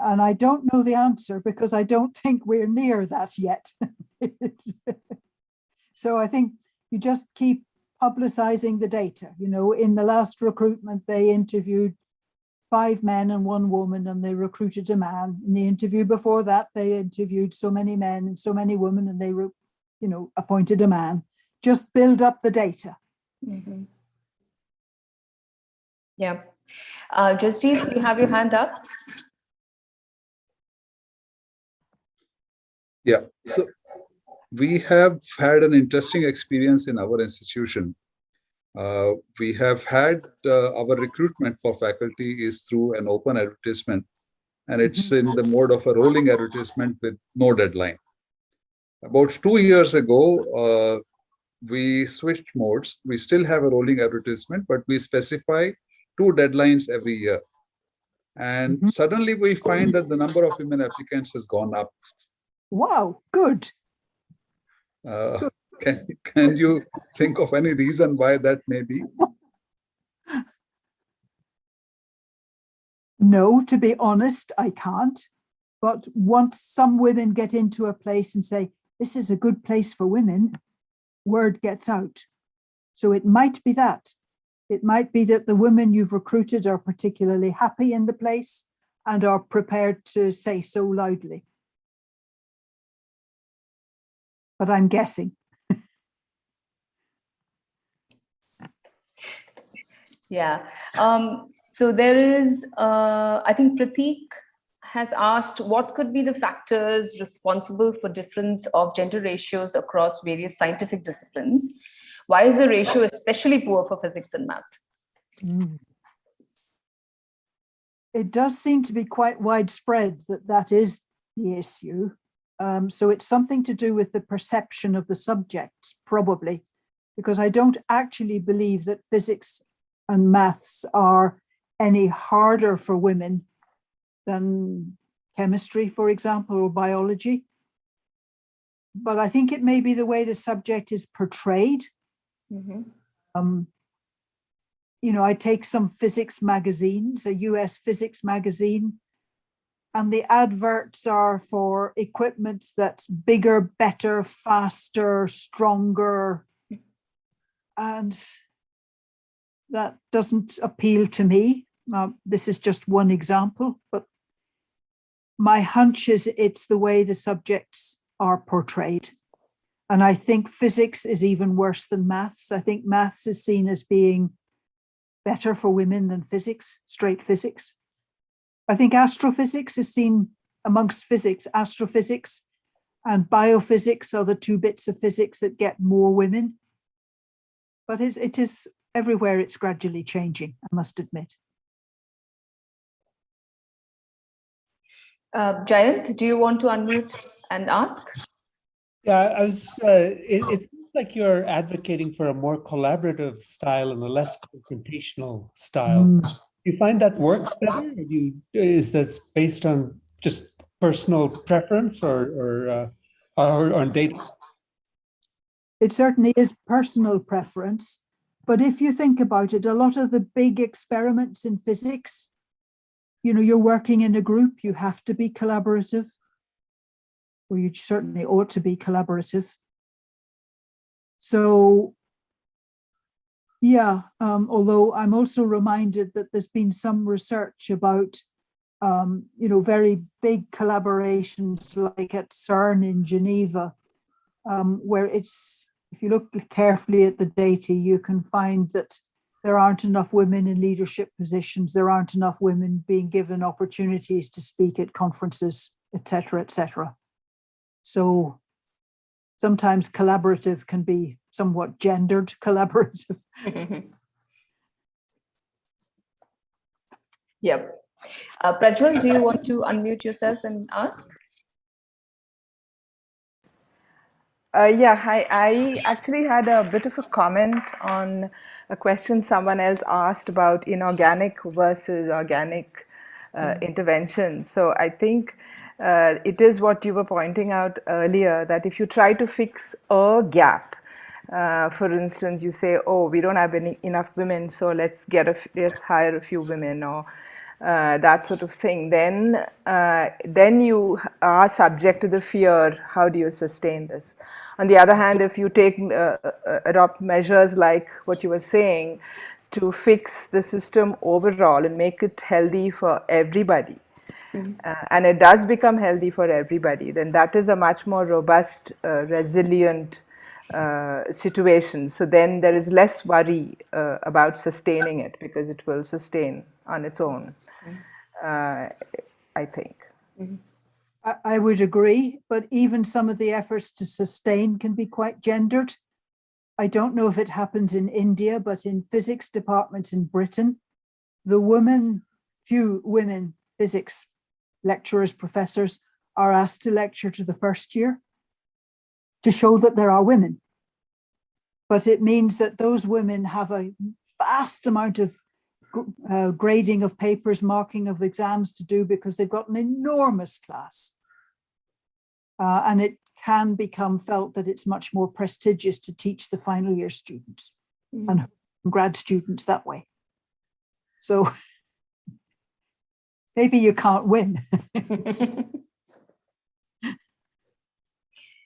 And I don't know the answer because I don't think we're near that yet. So I think you just keep publicizing the data. You know, in the last recruitment, they interviewed 5 men and 1 woman, and they recruited a man. In the interview before that, they interviewed so many men and so many women, and they, you know, appointed a man. Just build up the data. Yeah. Justice, you have your hand up. Yeah, so we have had an interesting experience in our institution. We have had our recruitment for faculty is through an open advertisement, and it's in the mode of a rolling advertisement with no deadline. About 2 years ago, we switched modes. We still have a rolling advertisement, but we specify 2 deadlines every year. And suddenly we find that the number of women applicants has gone up. Wow, good. Can you think of any reason why that may be? No, to be honest, I can't. But once some women get into a place and say, this is a good place for women, word gets out. So it might be that. It might be that the women you've recruited are particularly happy in the place and are prepared to say so loudly. But I'm guessing. Yeah. So there is, I think Prateek has asked, what could be the factors responsible for difference of gender ratios across various scientific disciplines? Why is the ratio especially poor for physics and math? It does seem to be quite widespread that is the issue. So it's something to do with the perception of the subjects, probably, because I don't actually believe that physics and maths are any harder for women than chemistry, for example, or biology. But I think it may be the way the subject is portrayed. You know, I take some physics magazines, a US physics magazine, and the adverts are for equipment that's bigger, better, faster, stronger. And that doesn't appeal to me. This is just one example, but my hunch is it's the way the subjects are portrayed. And I think physics is even worse than maths. I think maths is seen as being better for women than physics, straight physics. I think astrophysics is seen amongst physics. Astrophysics and biophysics are the two bits of physics that get more women. But it is everywhere, it's gradually changing, I must admit. Jayant, do you want to unmute and ask? Yeah, I was. It seems like you're advocating for a more collaborative style and a less confrontational style. Do you find that works better? Or is that based on just personal preference or on data? It certainly is personal preference. But if you think about it, a lot of the big experiments in physics, you know, you're working in a group, you have to be collaborative, or you certainly ought to be collaborative. So, yeah, although I'm also reminded that there's been some research about, you know, very big collaborations like at CERN in Geneva, where it's, if you look carefully at the data, you can find that there aren't enough women in leadership positions, there aren't enough women being given opportunities to speak at conferences, etc., etc. So sometimes collaborative can be somewhat gendered collaborative. Yep. Prajwal, do you want to unmute yourself and ask? Yeah, hi. I actually had a bit of a comment on a question someone else asked about inorganic versus organic intervention. So I think it is what you were pointing out earlier, that if you try to fix a gap, for instance, you say, oh, we don't have enough women, so let's hire a few women, or that sort of thing, then you are subject to the fear, how do you sustain this? On the other hand, if you adopt measures like what you were saying to fix the system overall and make it healthy for everybody, and it does become healthy for everybody, then that is a much more robust, resilient situation. So then there is less worry about sustaining it, because it will sustain on its own, I think. I would agree, but even some of the efforts to sustain can be quite gendered. I don't know if it happens in India, but in physics departments in Britain, few women physics lecturers, professors are asked to lecture to the first year to show that there are women. But it means that those women have a vast amount of grading of papers, marking of exams to do, because they've got an enormous class. And it can become felt that it's much more prestigious to teach the final year students and grad students that way. So maybe you can't win.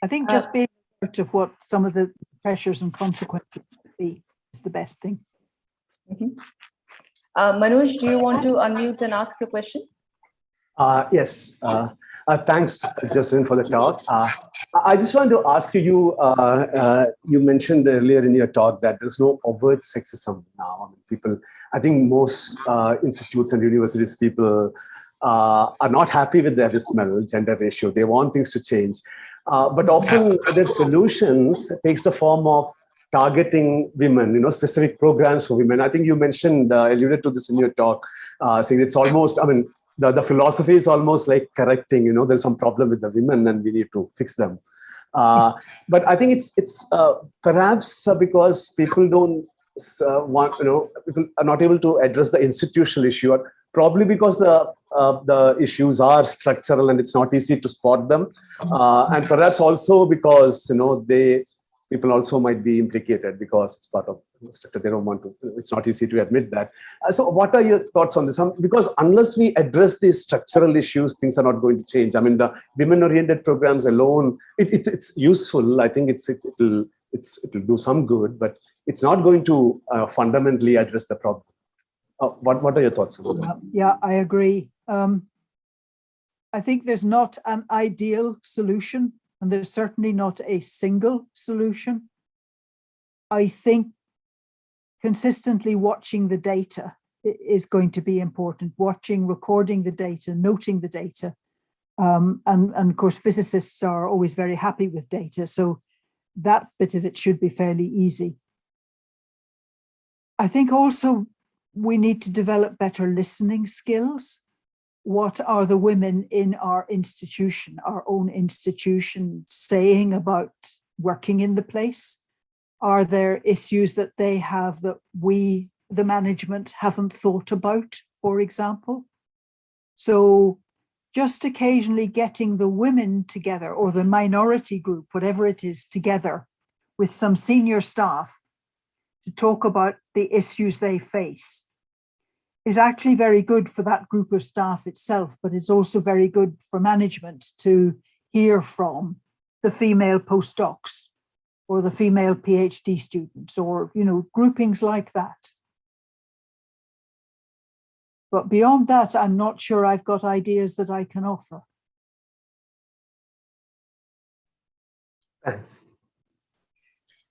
I think just being aware of what some of the pressures and consequences would be is the best thing. Manoj, do you want to unmute and ask your question? Yes. Thanks, Jocelyn, for the talk. I just want to ask you, you mentioned earlier in your talk that there's no overt sexism now. I mean, I think most institutes and universities, people are not happy with the abysmal gender ratio. They want things to change. But often their solutions takes the form of targeting women, specific programs for women. I think you mentioned, alluded to this in your talk, saying it's almost, I mean, the philosophy is almost like correcting, there's some problem with the women and we need to fix them. But I think it's perhaps because people don't want, people are not able to address the institutional issue, or probably because the issues are structural and it's not easy to spot them. And perhaps also because, they people also might be implicated because it's part of the structure. They don't want to, it's not easy to admit that. So what are your thoughts on this? Because unless we address these structural issues, things are not going to change. I mean, the women-oriented programs alone, it's useful. I think it'll do some good, but it's not going to fundamentally address the problem. What are your thoughts on this? Yeah, I agree. I think there's not an ideal solution, and there's certainly not a single solution. I think consistently watching the data is going to be important. Watching, recording the data, noting the data. And of course, physicists are always very happy with data, so that bit of it should be fairly easy. I think also we need to develop better listening skills. What are the women in our institution, our own institution, saying about working in the place? Are there issues that they have that we, the management, haven't thought about, for example? So just occasionally getting the women together, or the minority group, whatever it is, together with some senior staff to talk about the issues they face is actually very good for that group of staff itself, but it's also very good for management to hear from the female postdocs or the female PhD students, or, you know, groupings like that. But beyond that, I'm not sure I've got ideas that I can offer. Thanks.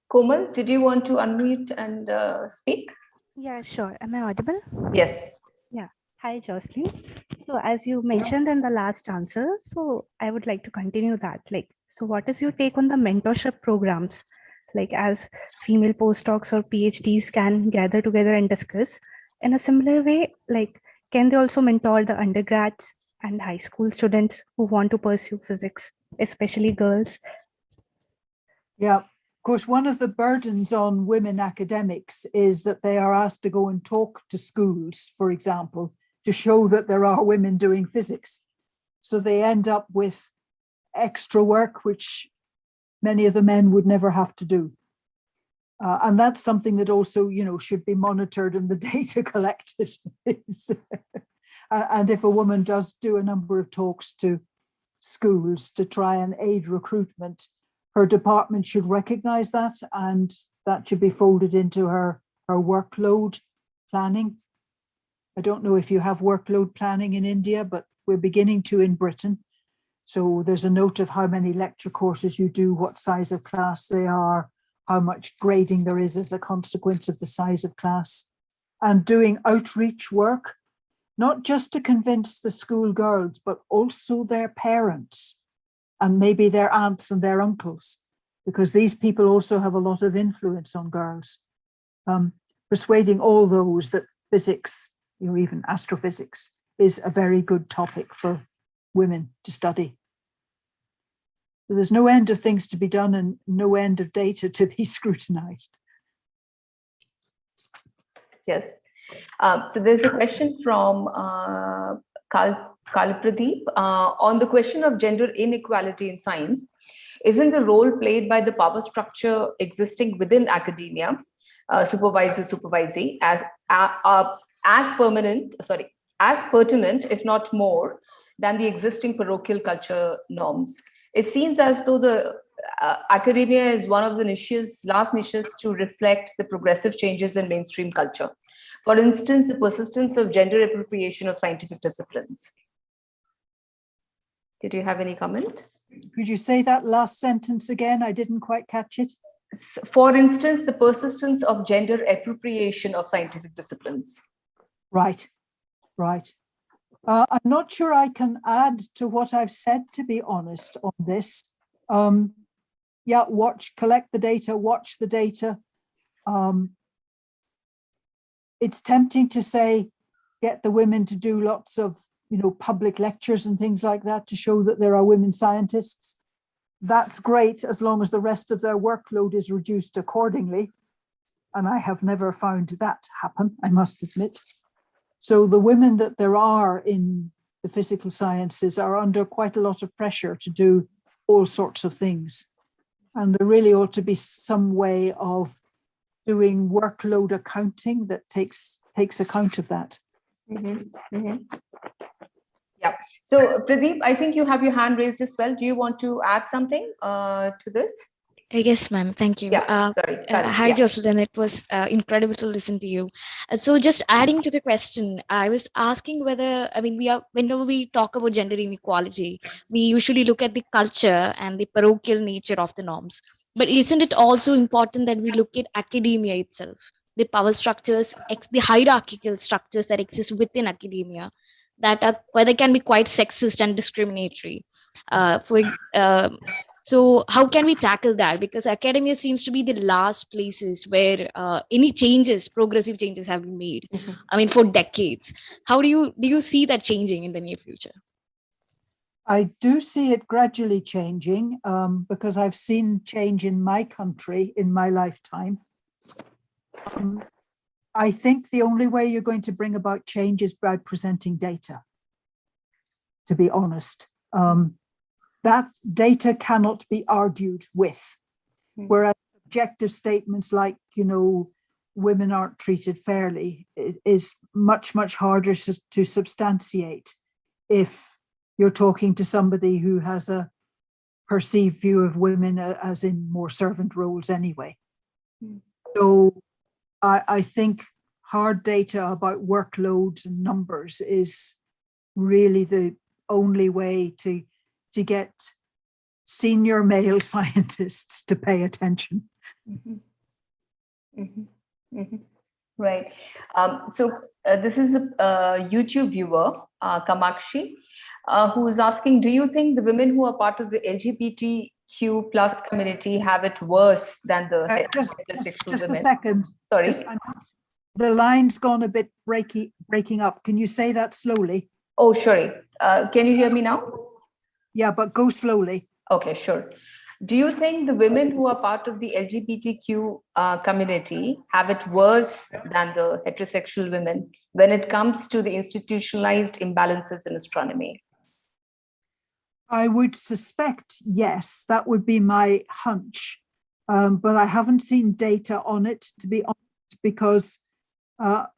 Komal, did you want to unmute and speak? Yeah, sure. Am I audible? Yes. Yeah. Hi, Jocelyn. So as you mentioned in the last answer, so I would like to continue that. Like, so what is your take on the mentorship programs? Like, as female postdocs or PhDs can gather together and discuss in a similar way, like, can they also mentor the undergrads and high school students who want to pursue physics, especially girls? Yeah, of course, one of the burdens on women academics is that they are asked to go and talk to schools, for example, to show that there are women doing physics. So they end up with extra work, which many of the men would never have to do. And that's something that also, you know, should be monitored and the data collected. And if a woman does do a number of talks to schools to try and aid recruitment, her department should recognize that, and that should be folded into her workload planning. I don't know if you have workload planning in India, but we're beginning to in Britain. So there's a note of how many lecture courses you do, what size of class they are, how much grading there is as a consequence of the size of class, and doing outreach work, not just to convince the school girls, but also their parents and maybe their aunts and their uncles, because these people also have a lot of influence on girls. Persuading all those that physics, you know, even astrophysics, is a very good topic for women to study. There's no end of things to be done and no end of data to be scrutinized. Yes. So there's a question from Kalapradeep on the question of gender inequality in science. Isn't the role played by the power structure existing within academia, supervisor, supervisee, as pertinent, if not more, than the existing parochial culture norms? It seems as though the academia is one of the last niches to reflect the progressive changes in mainstream culture. For instance, the persistence of gender appropriation of scientific disciplines. Did you have any comment? Could you say that last sentence again? I didn't quite catch it. For instance, the persistence of gender appropriation of scientific disciplines. Right, right. I'm not sure I can add to what I've said, to be honest, on this. Yeah, collect the data, watch the data. It's tempting to say, get the women to do lots of, you know, public lectures and things like that to show that there are women scientists. That's great as long as the rest of their workload is reduced accordingly. And I have never found that happen, I must admit. So the women that there are in the physical sciences are under quite a lot of pressure to do all sorts of things. And there really ought to be some way of doing workload accounting that takes account of that. Yeah. So Pradeep, I think you have your hand raised as well. Do you want to add something to this? Yes, ma'am. Thank you. Yeah, sorry. Hi, Yeah. Jocelyn. It was incredible to listen to you. So, just adding to the question, I was asking whether, I mean, whenever we talk about gender inequality, we usually look at the culture and the parochial nature of the norms. But isn't it also important that we look at academia itself, the power structures, the hierarchical structures that exist within academia, that can be quite sexist and discriminatory? So how can we tackle that? Because academia seems to be the last places where any progressive changes have been made. I mean, for decades. How do you see that changing in the near future? I do see it gradually changing because I've seen change in my country in my lifetime. I think the only way you're going to bring about change is by presenting data, to be honest. That data cannot be argued with, whereas objective statements like, women aren't treated fairly is much, much harder to substantiate if you're talking to somebody who has a perceived view of women as in more servant roles anyway. So I think hard data about workloads and numbers is really the only way to get senior male scientists to pay attention. Right. So this is a YouTube viewer, Kamakshi, who is asking, do you think the women who are part of the LGBTQ plus community have it worse than the heterosexual just women? A second. Sorry. The line's gone a bit breaking up. Can you say that slowly? Oh, sorry. Can you hear me now? Yeah, but go slowly. Okay, sure. Do you think the women who are part of the LGBTQ community have it worse than the heterosexual women when it comes to the institutionalized imbalances in astronomy? I would suspect yes, that would be my hunch. But I haven't seen data on it, to be honest, because that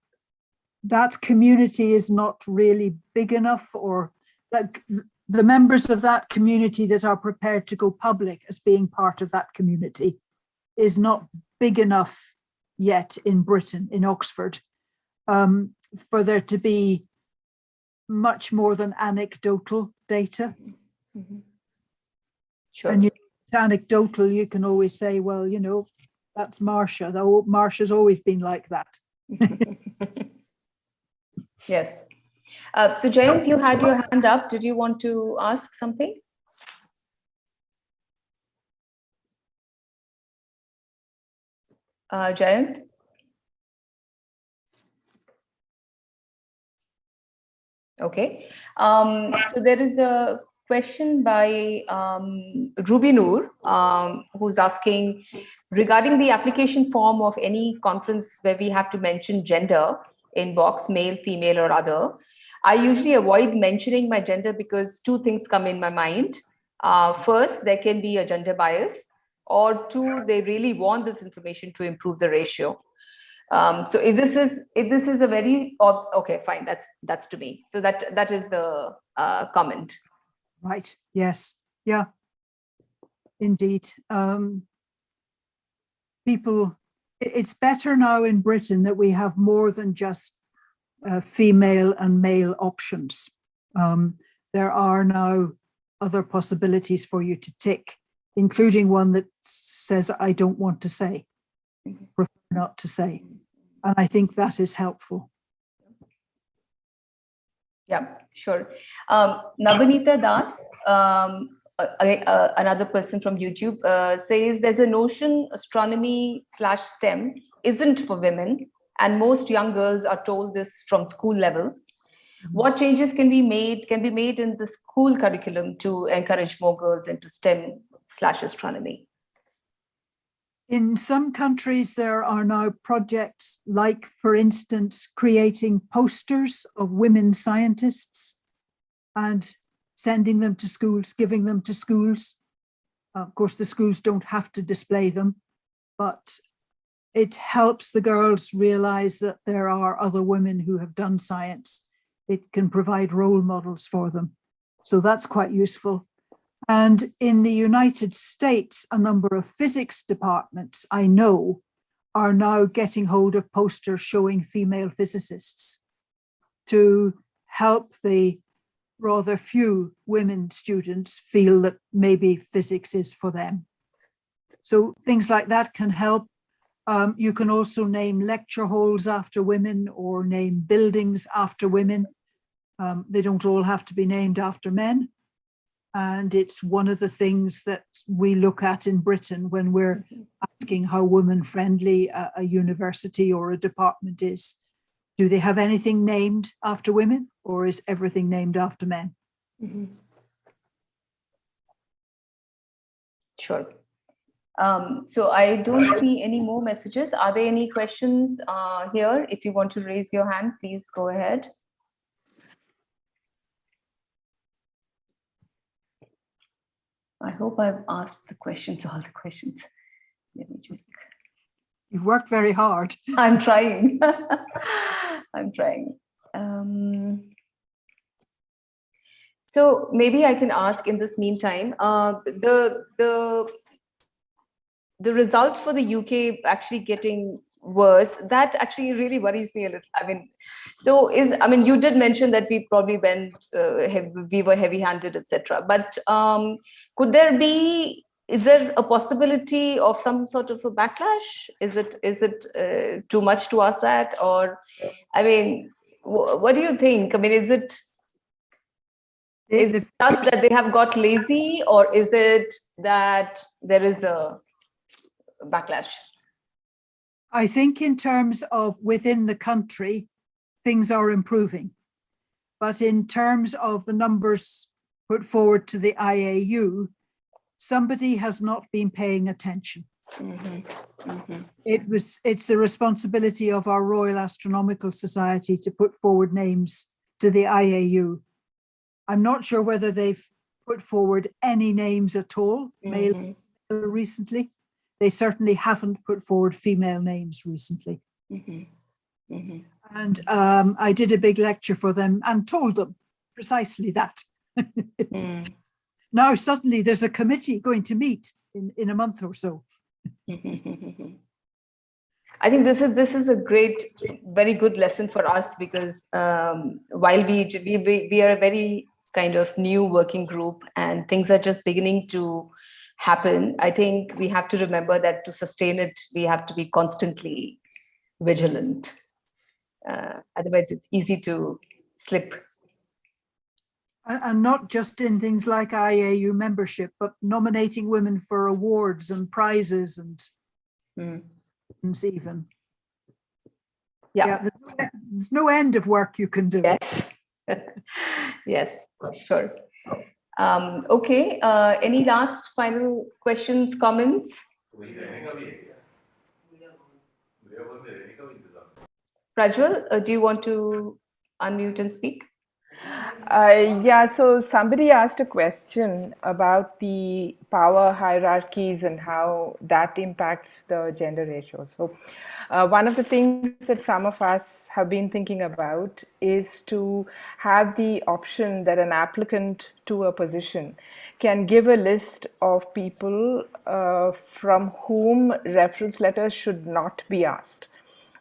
community is not really big enough, or that the members of that community that are prepared to go public as being part of that community is not big enough yet in Britain, in Oxford, for there to be much more than anecdotal data. Sure. And it's anecdotal, you can always say, well, that's Marcia. Marcia's always been like that. Yes. So Jayant, you had your hand up. Did you want to ask something? Jayant? Okay. So there is a question by Ruby Noor, who's asking, regarding the application form of any conference where we have to mention gender in box, male, female, or other, I usually avoid mentioning my gender because two things come in my mind. First, there can be a gender bias, or two, they really want this information to improve the ratio. So if this is a very okay, fine, that's to me. So that is the comment. Right. Yes. Yeah. Indeed. People, it's better now in Britain that we have more than just female and male options. There are now other possibilities for you to tick, including one that says, I don't want to say, prefer not to say. And I think that is helpful. Yeah, sure. Nabanita Das, another person from YouTube, says there's a notion astronomy/STEM isn't for women, and most young girls are told this from school level. What changes can be made in the school curriculum to encourage more girls into STEM/astronomy? In some countries, there are now projects like, for instance, creating posters of women scientists and sending them to schools, giving them to schools. Of course, the schools don't have to display them, but it helps the girls realize that there are other women who have done science. It can provide role models for them. So that's quite useful. And in the United States, a number of physics departments I know are now getting hold of posters showing female physicists to help the rather few women students feel that maybe physics is for them. So things like that can help. You can also name lecture halls after women or name buildings after women. They don't all have to be named after men. And it's one of the things that we look at in Britain when we're asking how woman-friendly a university or a department is. Do they have anything named after women, or is everything named after men? Mm-hmm. Sure. So I don't see any more messages. Are there any questions here? If you want to raise your hand, please go ahead. I hope I've asked the questions, all the questions. Let me check. You've worked very hard. I'm trying. I'm trying. So maybe I can ask in this meantime, the result for the UK actually getting worse, that actually really worries me a little. I mean, you did mention that we probably we were heavy-handed, etc. But could there be, is there a possibility of some sort of a backlash? Is it too much to ask that? Or, I mean, what do you think? I mean, is it just that they have got lazy, or is it that there is a backlash? I think in terms of within the country, things are improving. But in terms of the numbers put forward to the IAU, somebody has not been paying attention. Mm-hmm. Mm-hmm. It's the responsibility of our Royal Astronomical Society to put forward names to the IAU. I'm not sure whether they've put forward any names at all, male recently. They certainly haven't put forward female names recently. Mm-hmm. Mm-hmm. And I did a big lecture for them and told them precisely that. Now suddenly there's a committee going to meet in a month or so. I think this is a great, very good lesson for us, because while we are a very kind of new working group and things are just beginning to happen, I think we have to remember that to sustain it, we have to be constantly vigilant. Otherwise, it's easy to slip. And not just in things like IAU membership, but nominating women for awards and prizes and even. Yeah, there's no end of work you can do. Yes, yes, sure. Okay, any last final questions, comments? Prajwal, do you want to unmute and speak? Yeah, so somebody asked a question about the power hierarchies and how that impacts the gender ratio. So one of the things that some of us have been thinking about is to have the option that an applicant to a position can give a list of people from whom reference letters should not be asked.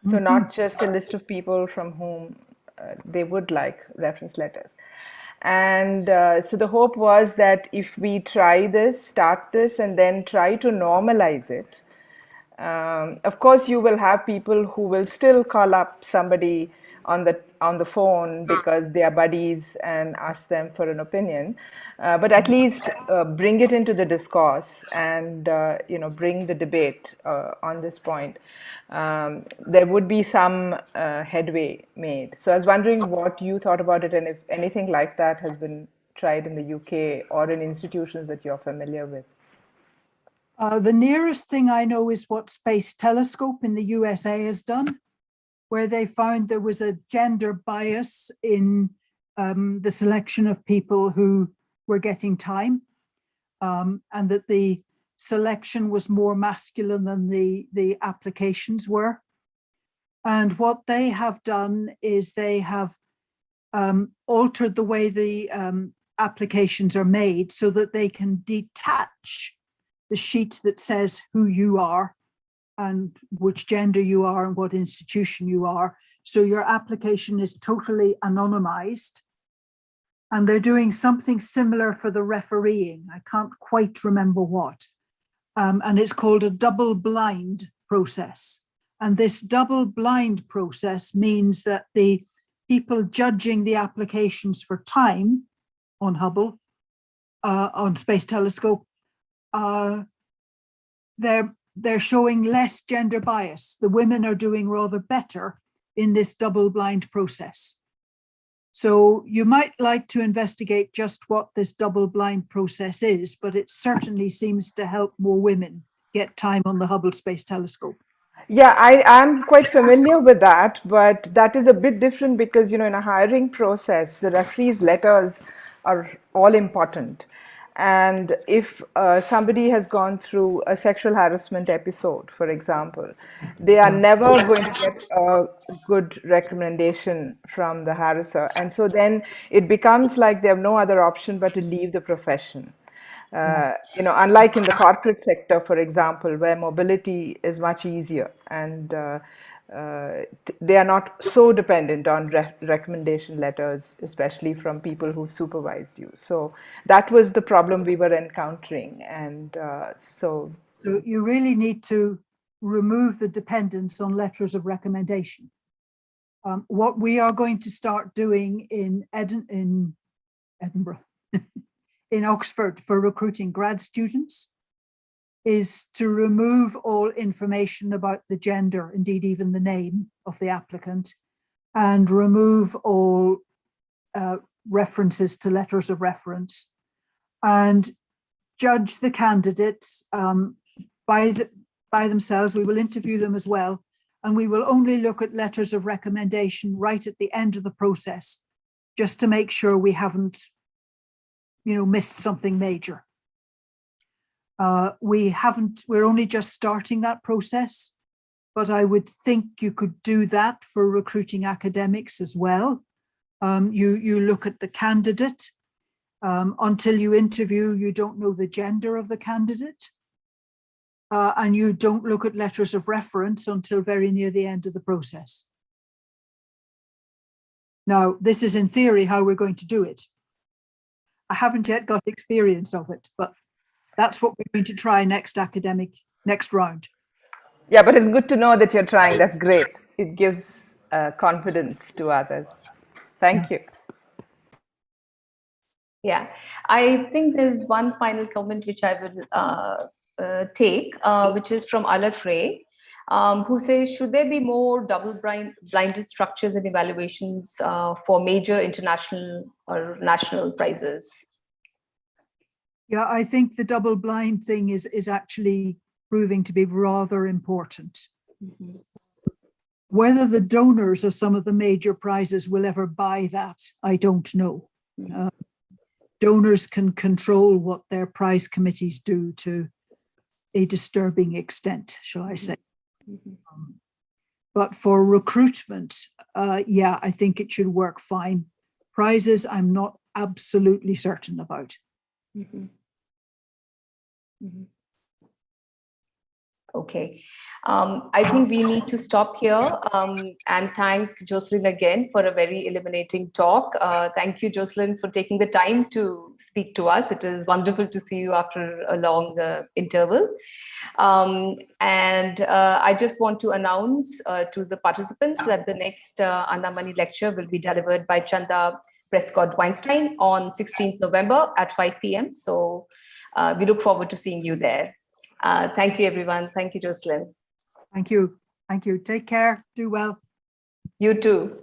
So not just a list of people from whom they would like reference letters. And so the hope was that if we try this, start this, and then try to normalize it, of course, you will have people who will still call up somebody on the phone because they are buddies and ask them for an opinion, but at least bring it into the discourse and bring the debate on this point. There would be some headway made. So I was wondering what you thought about it, and if anything like that has been tried in the UK or in institutions that you're familiar with. The nearest thing I know is what Space Telescope in the USA has done, where they found there was a gender bias in the selection of people who were getting time. and that the selection was more masculine than the applications were. And what they have done is they have altered the way the applications are made so that they can detach the sheet that says who you are and which gender you are and what institution you are. So your application is totally anonymized. And they're doing something similar for the refereeing. I can't quite remember what. And it's called a double blind process. And this double blind process means that the people judging the applications for time on Hubble, on Space Telescope, they're showing less gender bias. The women are doing rather better in this double blind process. So you might like to investigate just what this double blind process is, but it certainly seems to help more women get time on the Hubble Space Telescope. Yeah, I'm quite familiar with that, but that is a bit different because, in a hiring process, the referee's letters are all important. And if somebody has gone through a sexual harassment episode, for example, they are never going to get a good recommendation from the harasser. And so then it becomes like they have no other option but to leave the profession. Unlike in the corporate sector, for example, where mobility is much easier and they are not so dependent on recommendation letters, especially from people who supervised you. So that was the problem we were encountering. And so you really need to remove the dependence on letters of recommendation. What we are going to start doing in Edinburgh, in Oxford for recruiting grad students is to remove all information about the gender, indeed even the name of the applicant, and remove all references to letters of reference, and judge the candidates by themselves. We will interview them as well, and we will only look at letters of recommendation right at the end of the process, just to make sure we haven't missed something major. We're only just starting that process, but I would think you could do that for recruiting academics as well. You look at the candidate. Until you interview, you don't know the gender of the candidate. And you don't look at letters of reference until very near the end of the process. Now, this is in theory how we're going to do it. I haven't yet got experience of it, but that's what we're going to try next round. Yeah, but it's good to know that you're trying. That's great. It gives confidence to others. Thank you. Yeah, I think there's one final comment which I will take, which is from Alak Ray, who says, should there be more double-blinded structures and evaluations for major international or national prizes? Yeah, I think the double-blind thing is actually proving to be rather important. Mm-hmm. Whether the donors of some of the major prizes will ever buy that, I don't know. Mm-hmm. Donors can control what their prize committees do to a disturbing extent, shall I say. Mm-hmm. But for recruitment, yeah, I think it should work fine. Prizes, I'm not absolutely certain about. Mm-hmm. Mm-hmm. Okay, I think we need to stop here and thank Jocelyn again for a very illuminating talk. Thank you, Jocelyn, for taking the time to speak to us. It is wonderful to see you after a long interval. And I just want to announce to the participants that the next Anamani lecture will be delivered by Chanda Prescott-Weinstein on 16th November at 5 p.m. So we look forward to seeing you there. Thank you, everyone. Thank you, Jocelyn. Thank you. Thank you. Take care. Do well. You too.